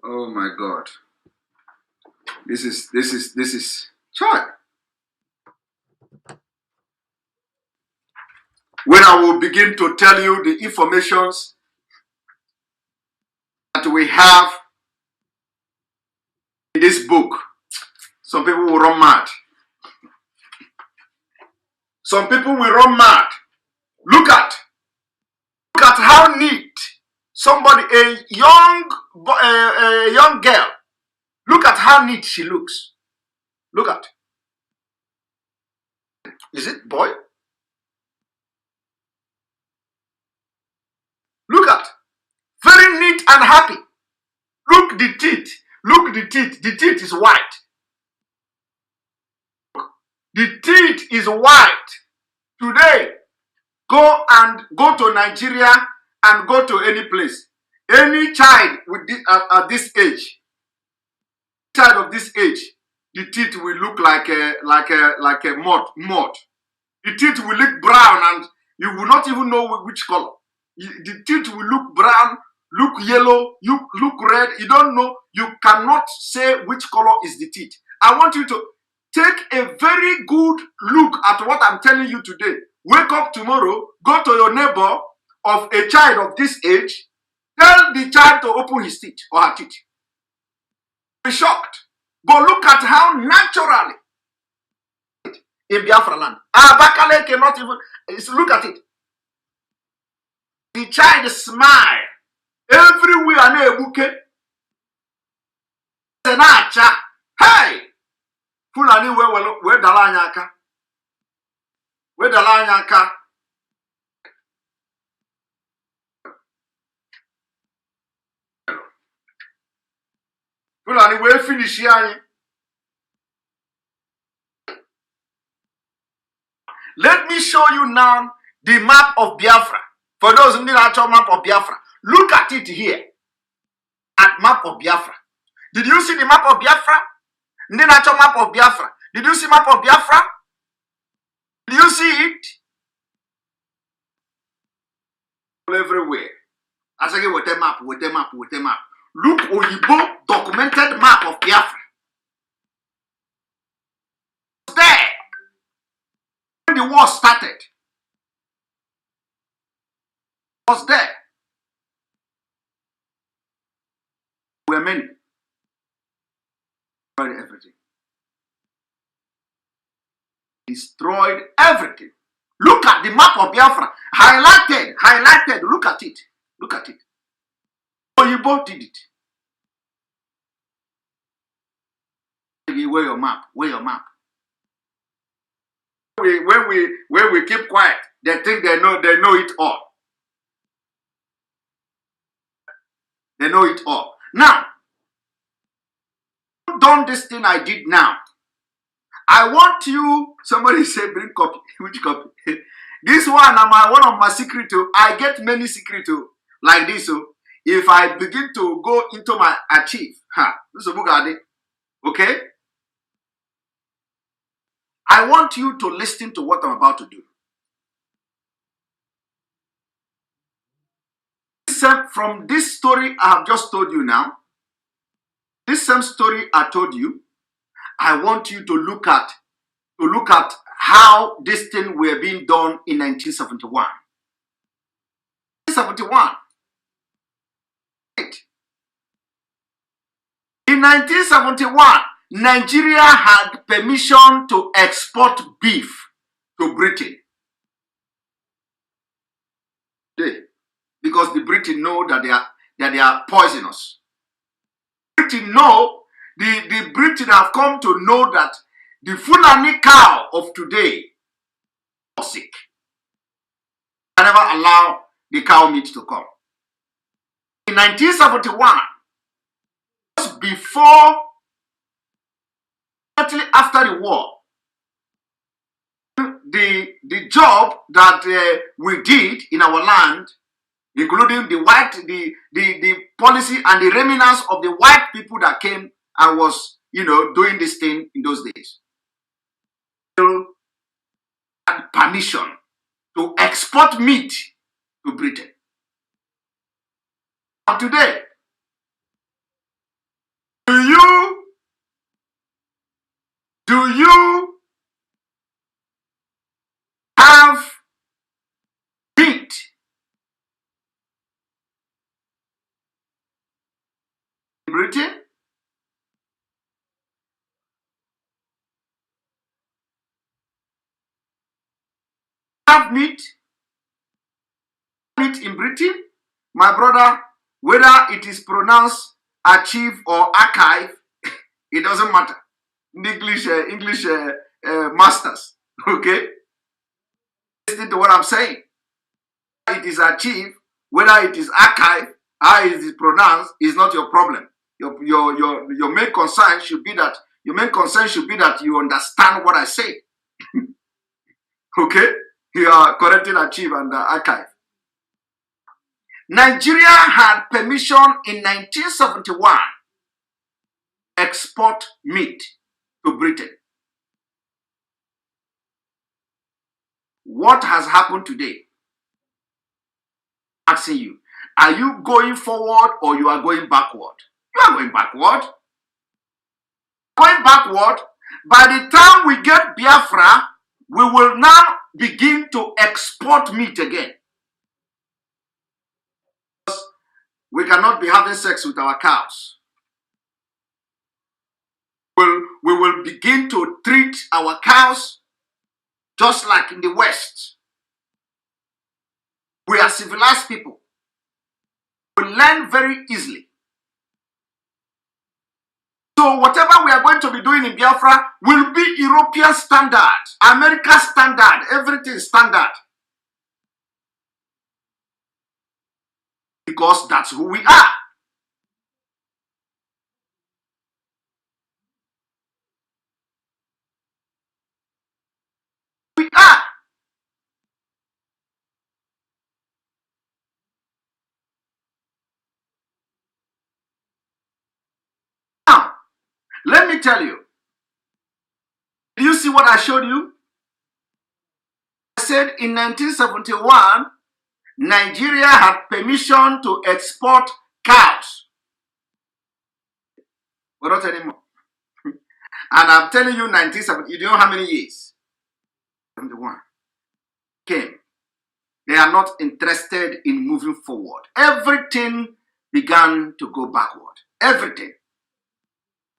Oh my God. This is chai. When I will begin to tell you the informations that we have in this book, some people will run mad. Some people will run mad. Look at how neat somebody, a young girl. Look at how neat she looks. Look at. Is it boy? Look at. Very neat and happy. Look the teeth. Look the teeth. The teeth is white. The teeth is white. Today, go to Nigeria and go to any place. Any child with at this age, child of this age, the teeth will look like a mud. The teeth will look brown and you will not even know which color. The teeth will look brown, look yellow, look red. You don't know. You cannot say which color is the teeth. I want you to take a very good look at what I'm telling you today. Wake up tomorrow, go to your neighbor of a child of this age, tell the child to open his teeth or her teeth. Be shocked. But look at how naturally in Biafra land. Abakale cannot even look at it. The child smile everywhere na ebuke. Senacha. Hey! Fulani we dala anya aka. We dala anya aka. Fulani we finish anyị. Let me show you now the map of Biafra. For those who need a actual map of Biafra, look at it here. At map of Biafra. Did you see the map of Biafra? The natural map of Biafra. Did you see map of Biafra? Did you see it? Everywhere. I say with a map. Look, Oyibo documented map of Biafra. There. When the war started. Was there. Were many. Destroyed everything. Destroyed everything. Look at the map of Biafra. Highlighted. Look at it. Oyibo did it. Where your map? When we keep quiet, they think they know it all. They know it all. Now, done this thing I did now. I want you, somebody say bring copy. Which copy? This one, one of my secret. I get many secret like this. So if I begin to go into my achieve, okay? I want you to listen to what I'm about to do. From this story I have just told you now, this same story I told you, I want you to look at to look at how this thing were being done in 1971. 1971. In 1971, Nigeria had permission to export beef to Britain. Because the British know that they are poisonous. Britain know, the British have come to know that the Fulani cow of today is toxic. I never allow the cow meat to come. In 1971, just before, actually after the war, the job that we did in our land, including the policy and the remnants of the white people that came and was, doing this thing in those days, had permission to export meat to Britain. Now today, do you have meat in Britain? Have meat in Britain? My brother, whether it is pronounced achieve or archive, it doesn't matter. English masters, okay? Listen to what I'm saying. It is achieved, whether it is archive, how it is pronounced, is not your problem. Your main concern should be that you understand what I say. Okay? You are correcting achieve and archive. Nigeria had permission in 1971 export meat to Britain. What has happened today? I'm asking you, are you going forward or you are going backward? You are going backward. Going backward. By the time we get Biafra, we will now begin to export meat again. We cannot be having sex with our cows. We will begin to treat our cows just like in the West. We are civilized people. We learn very easily. So whatever we are going to be doing in Biafra will be European standard, America standard, everything standard. Because that's who we are. We are. Now, let me tell you. Do you see what I showed you? I said in 1971, Nigeria had permission to export cows. But not anymore. And I'm telling you, 1970, you know how many years? 71. Came. They are not interested in moving forward. Everything began to go backward. Everything.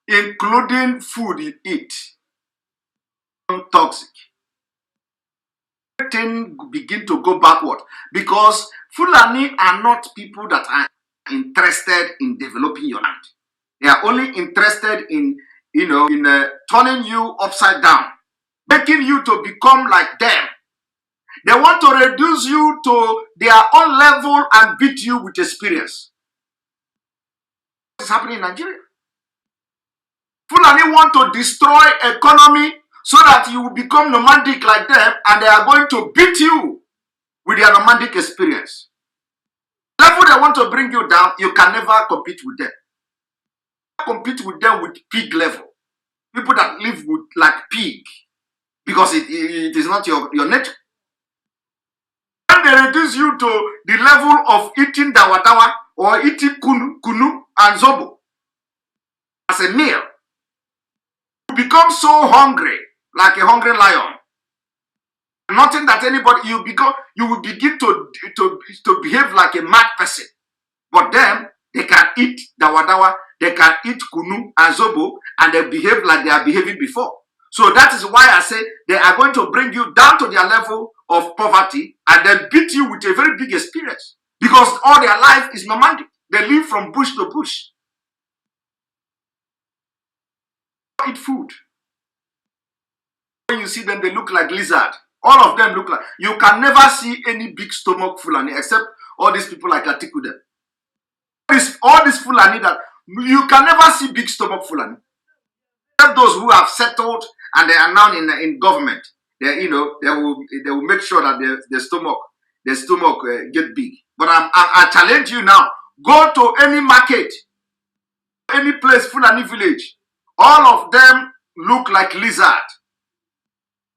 Including food you eat. Toxic. Everything begin to go backward. Because Fulani are not people that are interested in developing your land. They are only interested in turning you upside down, making you to become like them. They want to reduce you to their own level and beat you with experience. What is happening in Nigeria? Fulani want to destroy economy so that you will become nomadic like them, and they are going to beat you with their nomadic experience. The level they want to bring you down, you can never compete with them. Compete with them with pig level. People that live with like pig, because it is not your nature. When they reduce you to the level of eating dawadawa or eating kunu and zobo as a meal, you become so hungry like a hungry lion. Nothing that anybody, you will begin to behave like a mad person. But them, they can eat dawa, they can eat kunu and zobo, and they behave like they are behaving before. So that is why I say they are going to bring you down to their level of poverty and then beat you with a very big experience. Because all their life is nomadic. They live from bush to bush. Eat food. When you see them, they look like lizard. All of them look like, you can never see any big stomach Fulani except all these people like Atiku them. All these Fulani that you can never see big stomach Fulani. Except those who have settled and they are now in government. They will make sure that their stomach get big. But I challenge you now. Go to any market, any place, Fulani village. All of them look like lizard.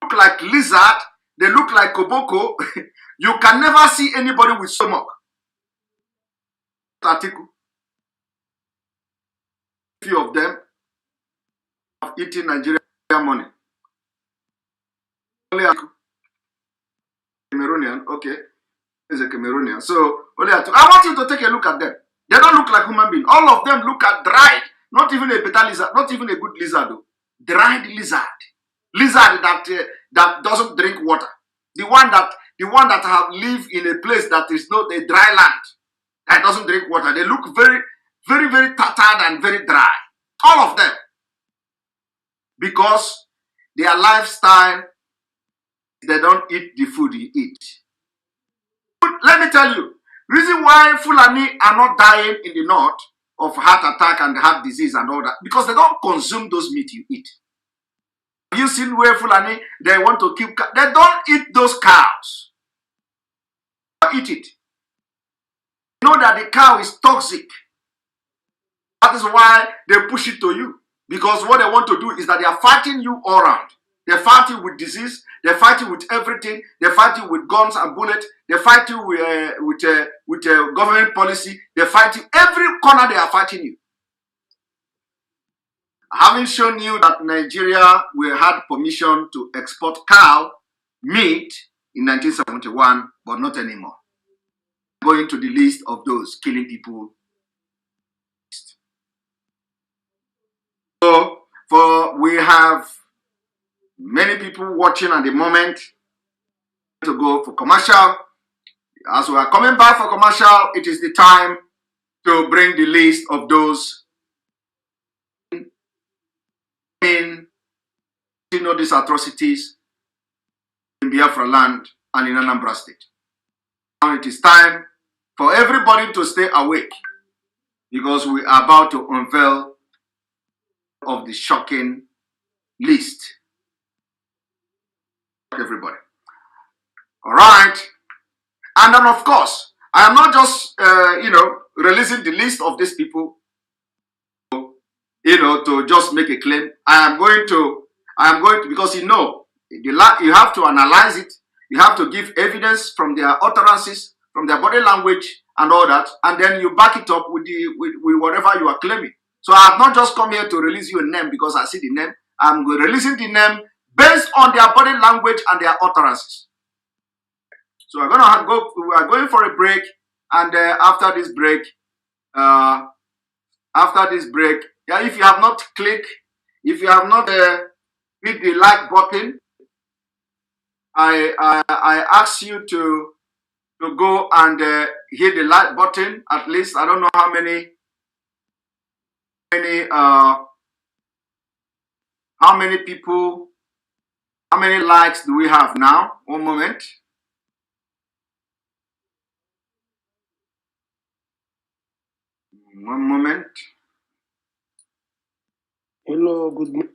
Look like lizard. They look like koboko. You can never see anybody with stomach. Article. Few of them have eaten Nigerian money. Only Cameroonian, okay, is a Cameroonian. So only I want you to take a look at them. They don't look like human beings. All of them look at dried, not even a better lizard, not even a good lizard though. Dried lizard. Lizard that doesn't drink water. The one that have lived in a place that is not a dry land, that doesn't drink water. They look very, very, very tattered and very dry. All of them. Because their lifestyle, they don't eat the food you eat. Let me tell you, reason why Fulani are not dying in the north of heart attack and heart disease and all that, because they don't consume those meat you eat. Have you seen where Fulani, they want to keep, they don't eat those cows. They eat it. You know that the cow is toxic. That is why they push it to you. Because what they want to do is that they are fighting you all around. They fight you with disease. They fight you with everything. They fight you with guns and bullets. They fight you with government policy. They fight you every corner. They are fighting you. Having shown you that Nigeria had permission to export cow meat in 1971, but not anymore. Going to the list of those killing people. So, we have many people watching at the moment to go for commercial. As we are coming back for commercial, it is the time to bring the list of those in these atrocities in Biafra land and in Anambra State. Now it is time for everybody to stay awake because we are about to unveil of the shocking list. Everybody. All right. And then, of course, I am not just, releasing the list of these people, to just make a claim. I am going to, because you have to analyze it. You have to give evidence from their utterances, from their body language and all that. And then you back it up with whatever you are claiming. So I have not just come here to release you a name because I see the name. I'm releasing the name based on their body language and their utterances. So we are going for a break, and after this break, if you have not clicked, if you have not hit the like button, I ask you to go and hit the like button. At least I don't know how many people, how many likes do we have now? One moment. One moment. Hello, good morning.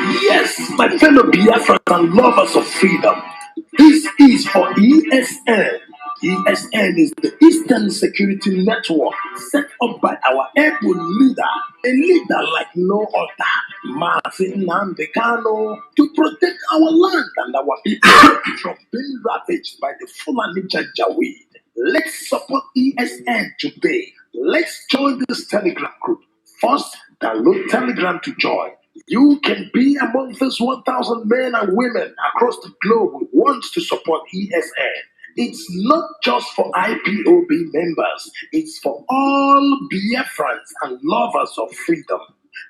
Yes, my fellow Biafrans and lovers of freedom, this is for ESN. ESN is the Eastern Security Network set up by our able leader, a leader like no other, Martin Nandekano, to protect our land and our people from being ravaged by the Fulani Janjaweed. Let's support ESN today. Let's join this Telegram group. First, download Telegram to join. You can be among these 1,000 men and women across the globe who want to support ESN. It's not just for IPOB members, it's for all Biafrans and lovers of freedom.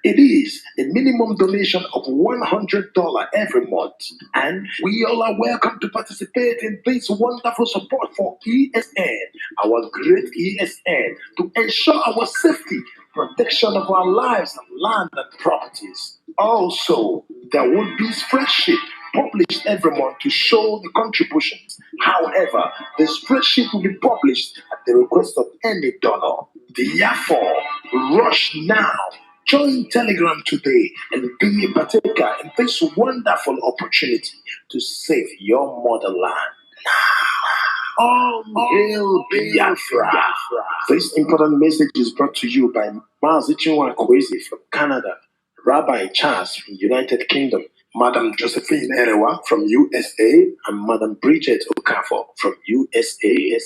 It is a minimum donation of $100 every month, and we all are welcome to participate in this wonderful support for ESN, our great ESN, to ensure our safety, protection of our lives and land and properties. Also, there will be spreadsheet published every month to show the contributions. However, the spreadsheet will be published at the request of any donor. Therefore, rush now. Join Telegram today and be a partaker in this wonderful opportunity to save your motherland. All hail Biafra. This important message is brought to you by Mazichiwa Kwesi from Canada, Rabbi Charles from United Kingdom, Madam Josephine Erewa from USA, and Madam Bridget Okafor from USA.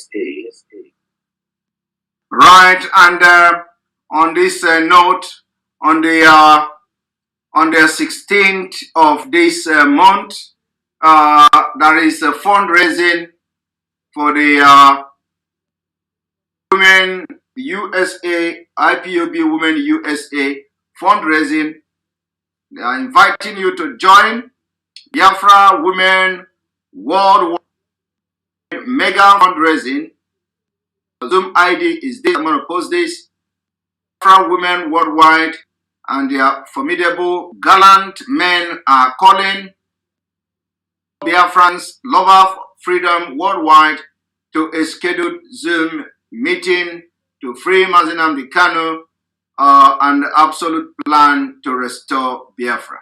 Right, and on this note, on the 16th of this month, there is a fundraising for the Women USA, IPOB Women USA fundraising. They are inviting you to join Biafra Women Worldwide Mega Fundraising. The Zoom ID is this. I'm going to post this. Biafra Women Worldwide and their formidable, gallant men are calling Biafrans, lover of freedom worldwide, to a scheduled Zoom meeting to free Mazi Nnamdi Kanu and the absolute plan to restore Biafra.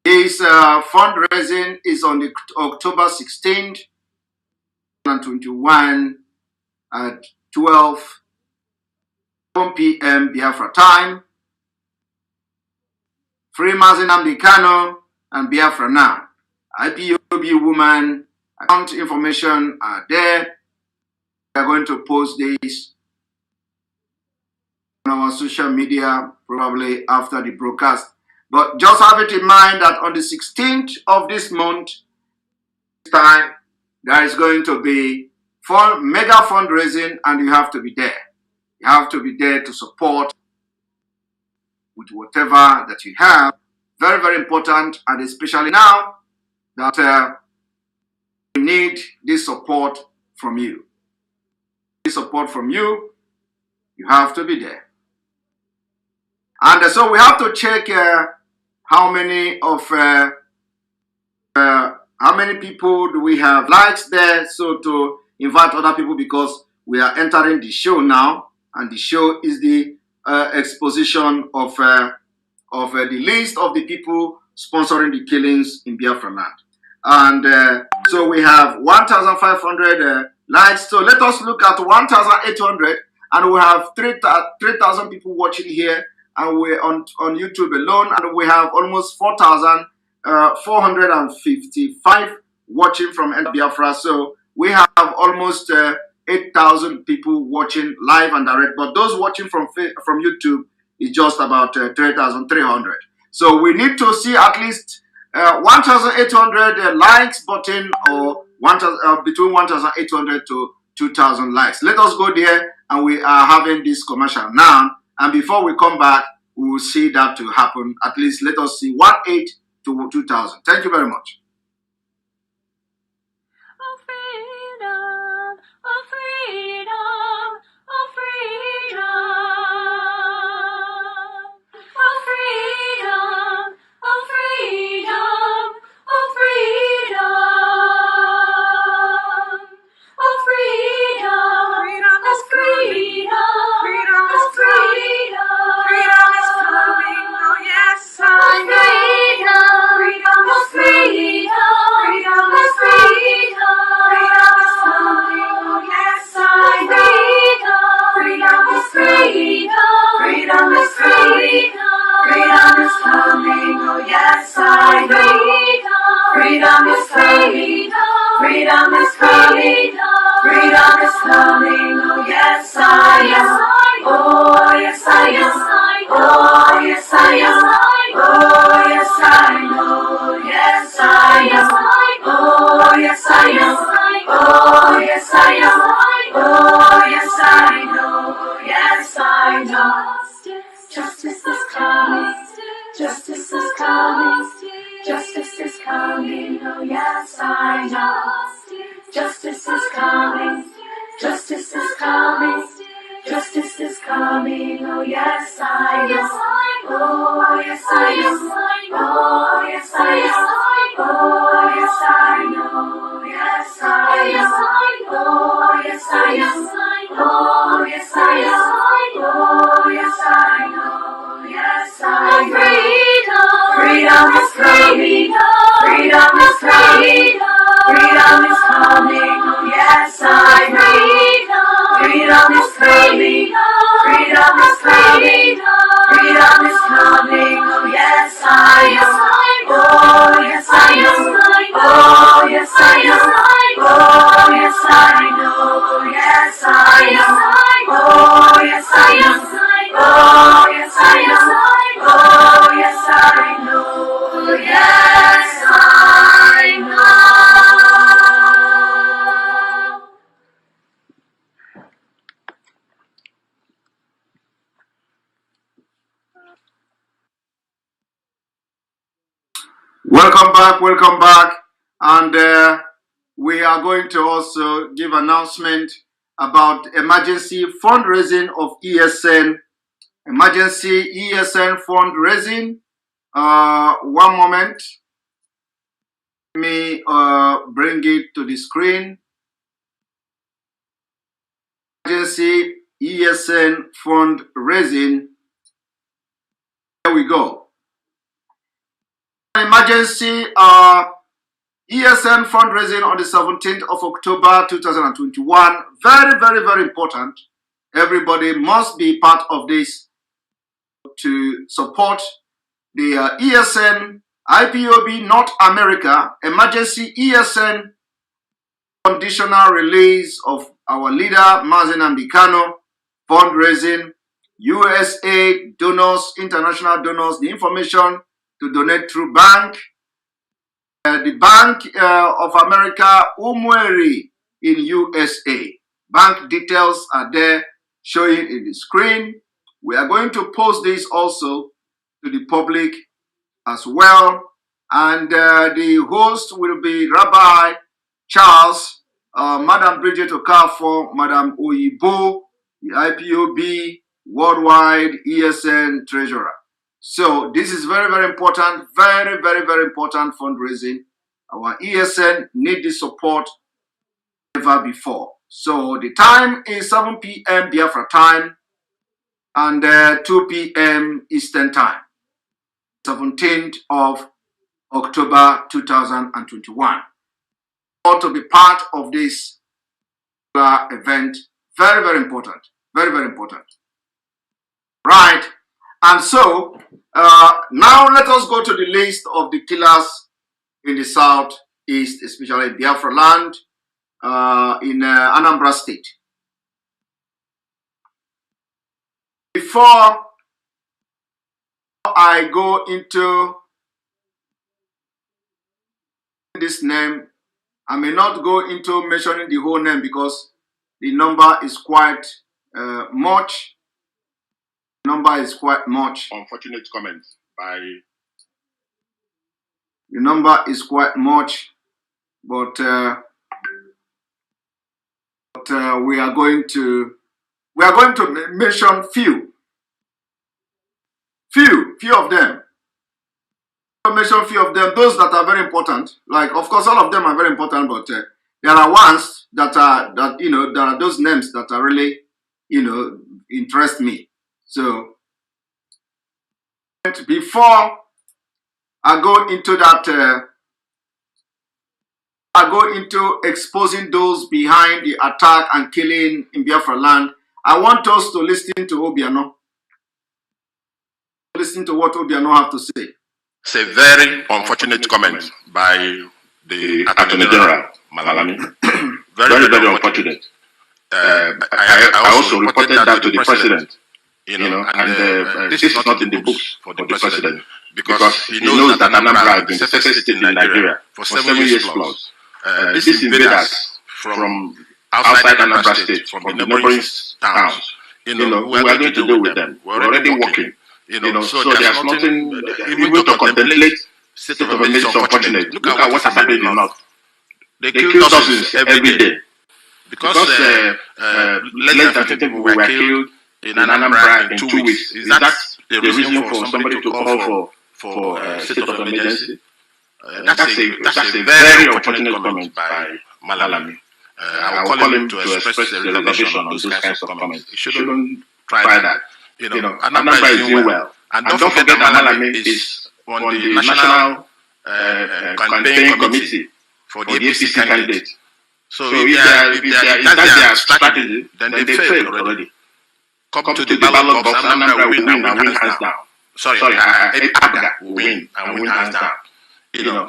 This fundraising is on the October 16th and 21 at 12 p.m. Biafra time. Free Mazi Nnamdi Kanu and Biafra now. IPOB woman account information are there. We are going to post this on our social media probably after the broadcast. But just have it in mind that on the 16th of this month, time, there is going to be mega fundraising, and you have to be there. You have to be there to support with whatever that you have. Very, very important, and especially now that we need this support from you. This support from you, you have to be there. And so we have to check how many people do we have likes there, so to invite other people, because we are entering the show now, and the show is the exposition of the list of the people sponsoring the killings in Biafra land. And so we have 1,500 likes. So let us look at 1,800, and we have 3,000 people watching here, and we're on YouTube alone, and we have almost 4,455 watching from Biafra. So we have almost 8,000 people watching live and direct, but those watching from YouTube is just about 3,300. So we need to see at least 1,800 likes button, or between 1,800 to 2,000 likes. Let us go there, and we are having this commercial now. And before we come back, we will see that to happen. At least let us see 1,800 to 2,000. Thank you very much. Oh, freedom, oh, freedom, oh, freedom. Oh, freedom, oh, freedom, oh, freedom. Oh, freedom, freedom is freedom, freedom is freedom. Freedom is coming, oh yes, I know. know, yes I know, oh yes I know, oh yes I know, oh yes I know, yes I know, oh yes I know, oh yes I know, oh yes I know, yes I know. Freedom is coming, freedom is coming, freedom is coming, oh yes I know. Freedom is coming, freedom is coming, freedom is coming, oh yes I know, oh yes I know, oh yes I know, oh yes I know, oh yes I know, oh yes I know, oh yes I know, oh yes I know, yes I know. Welcome back. And we are going to also give announcement about emergency fundraising of ESN. Emergency ESN fundraising. One moment. Let me bring it to the screen. Emergency ESN fundraising. There we go. Emergency ESN fundraising on the 17th of October 2021. Very, very, very important. Everybody must be part of this to support the ESN IPOB North America emergency ESN conditional release of our leader Mazen Ambikano, fundraising, USA donors, international donors, the information to donate through bank. The Bank of America, Umweri in USA. Bank details are there showing in the screen. We are going to post this also to the public as well. And the host will be Rabbi Charles, Madam Bridget Okafor, Madam Oyibo, the IPOB Worldwide ESN Treasurer. So this is very, very important, very, very, very important fundraising. Our ESN need the support ever before. So the time is 7 p.m. Biafra time and 2 p.m. Eastern time, 17th of October 2021. Or to be part of this event, very, very important, very, very important. Right. And so now let us go to the list of the killers in the southeast, especially in Biafra land, in Anambra State. Before I go into this name, I may not go into mentioning the whole name because the number is quite much. Number is quite much. Unfortunate comments by the number is quite much, but we are going to mention few of them. Mention few of them, those that are very important. Like, of course, all of them are very important, but there are ones that are there are those names that are really interest me. So before I go into that, I go into exposing those behind the attack and killing in Biafra land. I want us to listen to Obiano. Listen to what Obiano have to say. It's a very unfortunate comment by the Attorney General Malami. very, very unfortunate. I also reported that to the President, and this is not in the books for the President because he knows that Anambra has been secession state in Nigeria for 7 years plus. These invaders from outside Anambra State, from the neighboring towns, we are going to deal with them. We're already working. So there's nothing, even to contemplate state of emergency is unfortunate. Look at what has happened in the north. They kill dozens every day. Because less than 50 people were killed in Anambra in 2 weeks. Is that the reason for somebody to call for state of emergency? That's a very unfortunate comment by Malami. I will call him to express the reservation on those kinds of comments. He shouldn't try that. Anambra is doing well. And don't forget that Malami is on the national campaign committee for the APC candidate. So if that's their strategy, then they failed already. Come to the ballot box, Anambra will win and win hands down. Sorry, Ekpa will win and win hands down.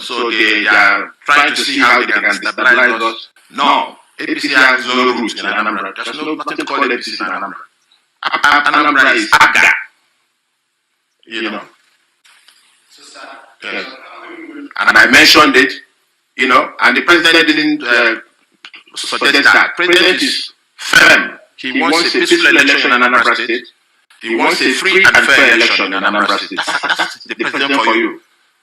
So they are trying to see how they can destabilize us. No, APC has no roots in Anambra. There's nothing called APC in Anambra. Anambra is Aga. Yes. And I mentioned it, and the president didn't suggest that. President is firm. He wants a peaceful election in Anambra State. He wants a free and fair election in Anambra State. That's the president for you.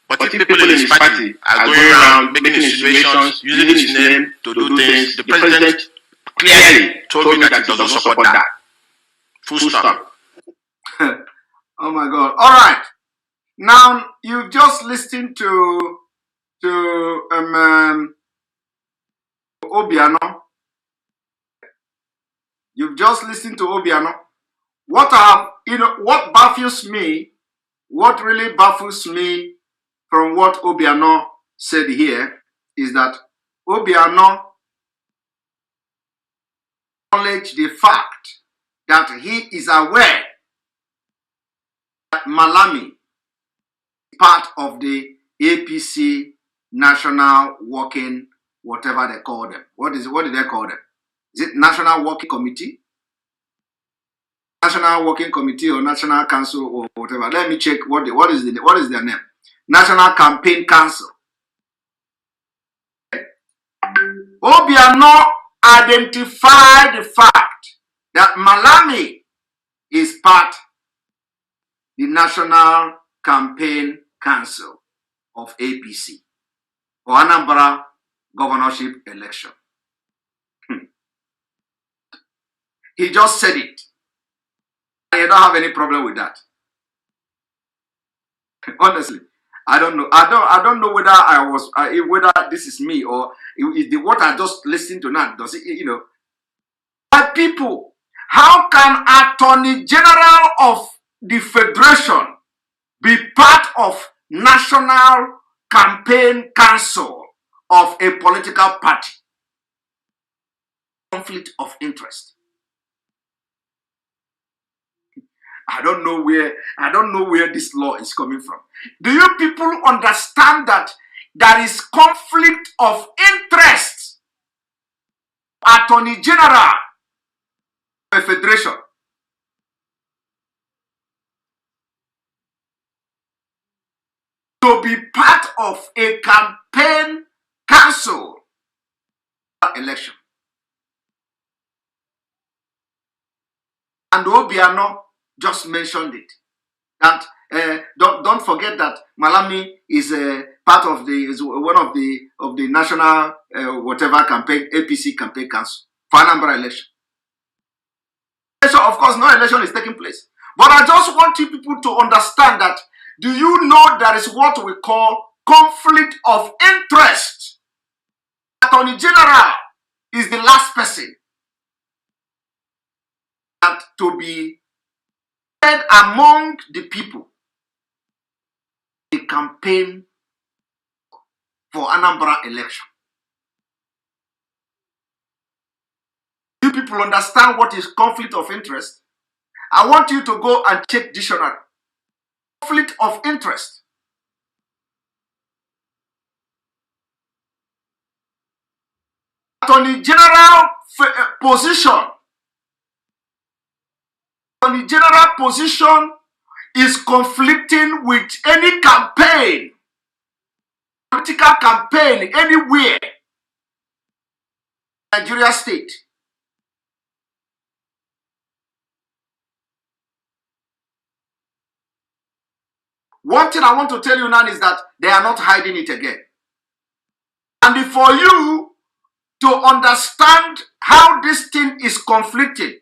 But if people in his party are going around making insinuations, using his name to do things, the president clearly told me that he doesn't support that. Full stop. Oh my God. All right. Now, you've just listened to Obiano. You've just listened to Obiano. What baffles me, what really baffles me from what Obiano said here is that Obiano acknowledged the fact that he is aware that Malami is part of the APC National Working, whatever they call them. What did they call them? Is it National Working Committee? National Working Committee or National Council or whatever. Let me check what is their name. National Campaign Council. Obiano identified the fact that Malami is part of the National Campaign Council of APC or Anambra governorship election. He just said it. I don't have any problem with that. Honestly, I don't know. I don't know whether whether this is me or what I just listened to now. Does it, But people, how can Attorney General of the Federation be part of National Campaign Council of a political party? Conflict of interest. I don't know where this law is coming from. Do you people understand that there is conflict of interest? Attorney General of a federation to be part of a campaign council election. And Obiano just mentioned it. That don't forget that Malami is part of one of the national whatever campaign APC campaign council for Anambra election. So of course no election is taking place. But I just want you people to understand that. Do you know there is what we call conflict of interest? Attorney General is the last person that to be among the people the campaign for Anambra election. Do people understand what is conflict of interest? I want you to go and check dictionary. Conflict of interest. Attorney General position. Attorney General position is conflicting with any campaign, political campaign anywhere in Nigeria state. One thing I want to tell you now is that they are not hiding it again. And for you to understand how this thing is conflicting,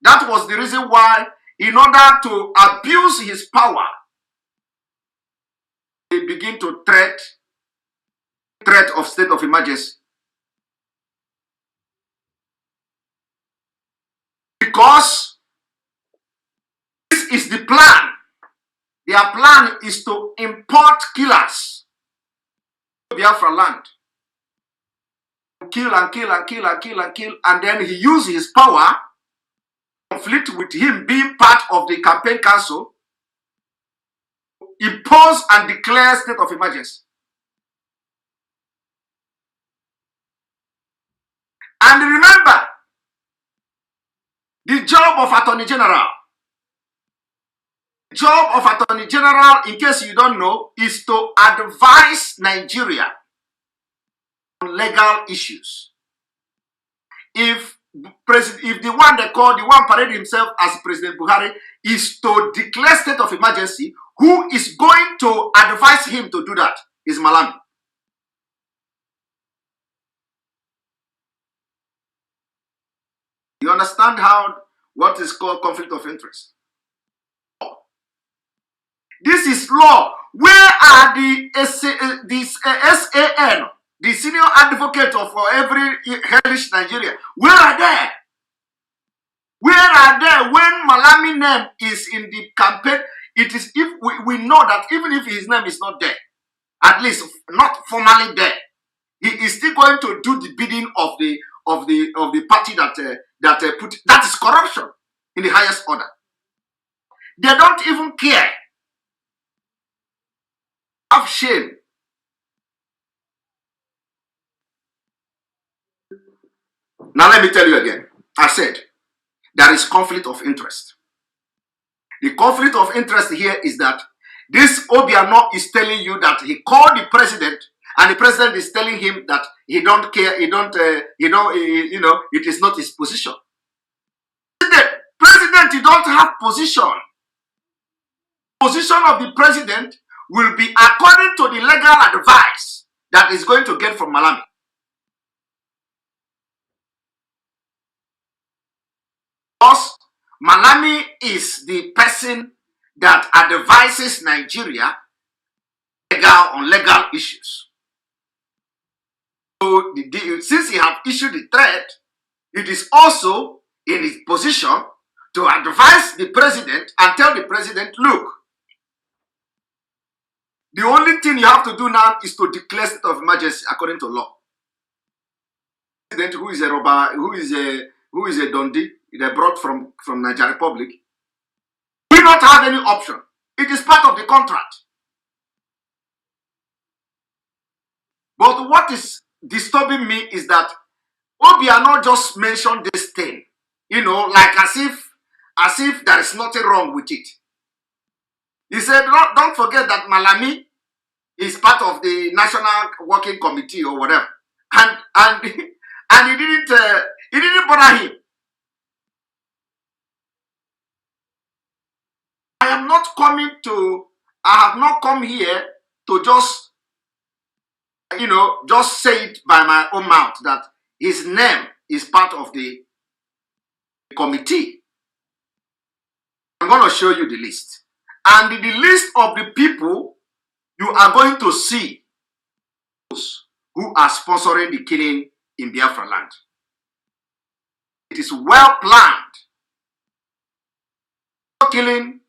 That was the reason why, in order to abuse his power, he began to threat of state of emergency. Because this is the plan. Their plan is to import killers to Biafra land. Kill and kill and kill and kill and kill. And then he used his power, conflict with him being part of the campaign council, impose and declare state of emergency. And remember, the job of Attorney General, in case you don't know, is to advise Nigeria on legal issues. If the one they call, the one parade himself as President Buhari, is to declare state of emergency, who is going to advise him to do that is Malami. You understand what is called conflict of interest? This is law. Where are the SAN, the senior advocate of every hellish Nigeria? Where are they? Where are they when Malami name is in the campaign? It is, if we know that even if his name is not there, at least not formally there, he is still going to do the bidding of the party that put that is corruption in the highest order. They don't even care. Have shame. Now let me tell you again. I said there is conflict of interest. The conflict of interest here is that this Obiano is telling you that he called the president, and the president is telling him that he don't care, he don't, it is not his position. The president, you don't have position. Position of the president will be according to the legal advice that is going to get from Malami. Because Malami is the person that advises Nigeria on legal issues. So since he have issued the threat, it is also in his position to advise the president and tell the president, look, the only thing you have to do now is to declare state of emergency according to law. The president, who is a robber, who is a Dondi, they brought from Nigeria Republic, will not have any option. It is part of the contract. But what is disturbing me is that Obiano just mentioned this thing, like as if there is nothing wrong with it. He said, don't forget that Malami is part of the National Working Committee or whatever. And it didn't bother him. I have not come here to just say it by my own mouth that his name is part of the committee. I'm going to show you the list. And the list of the people you are going to see those who are sponsoring the killing in Biafra land. It is well planned. Killing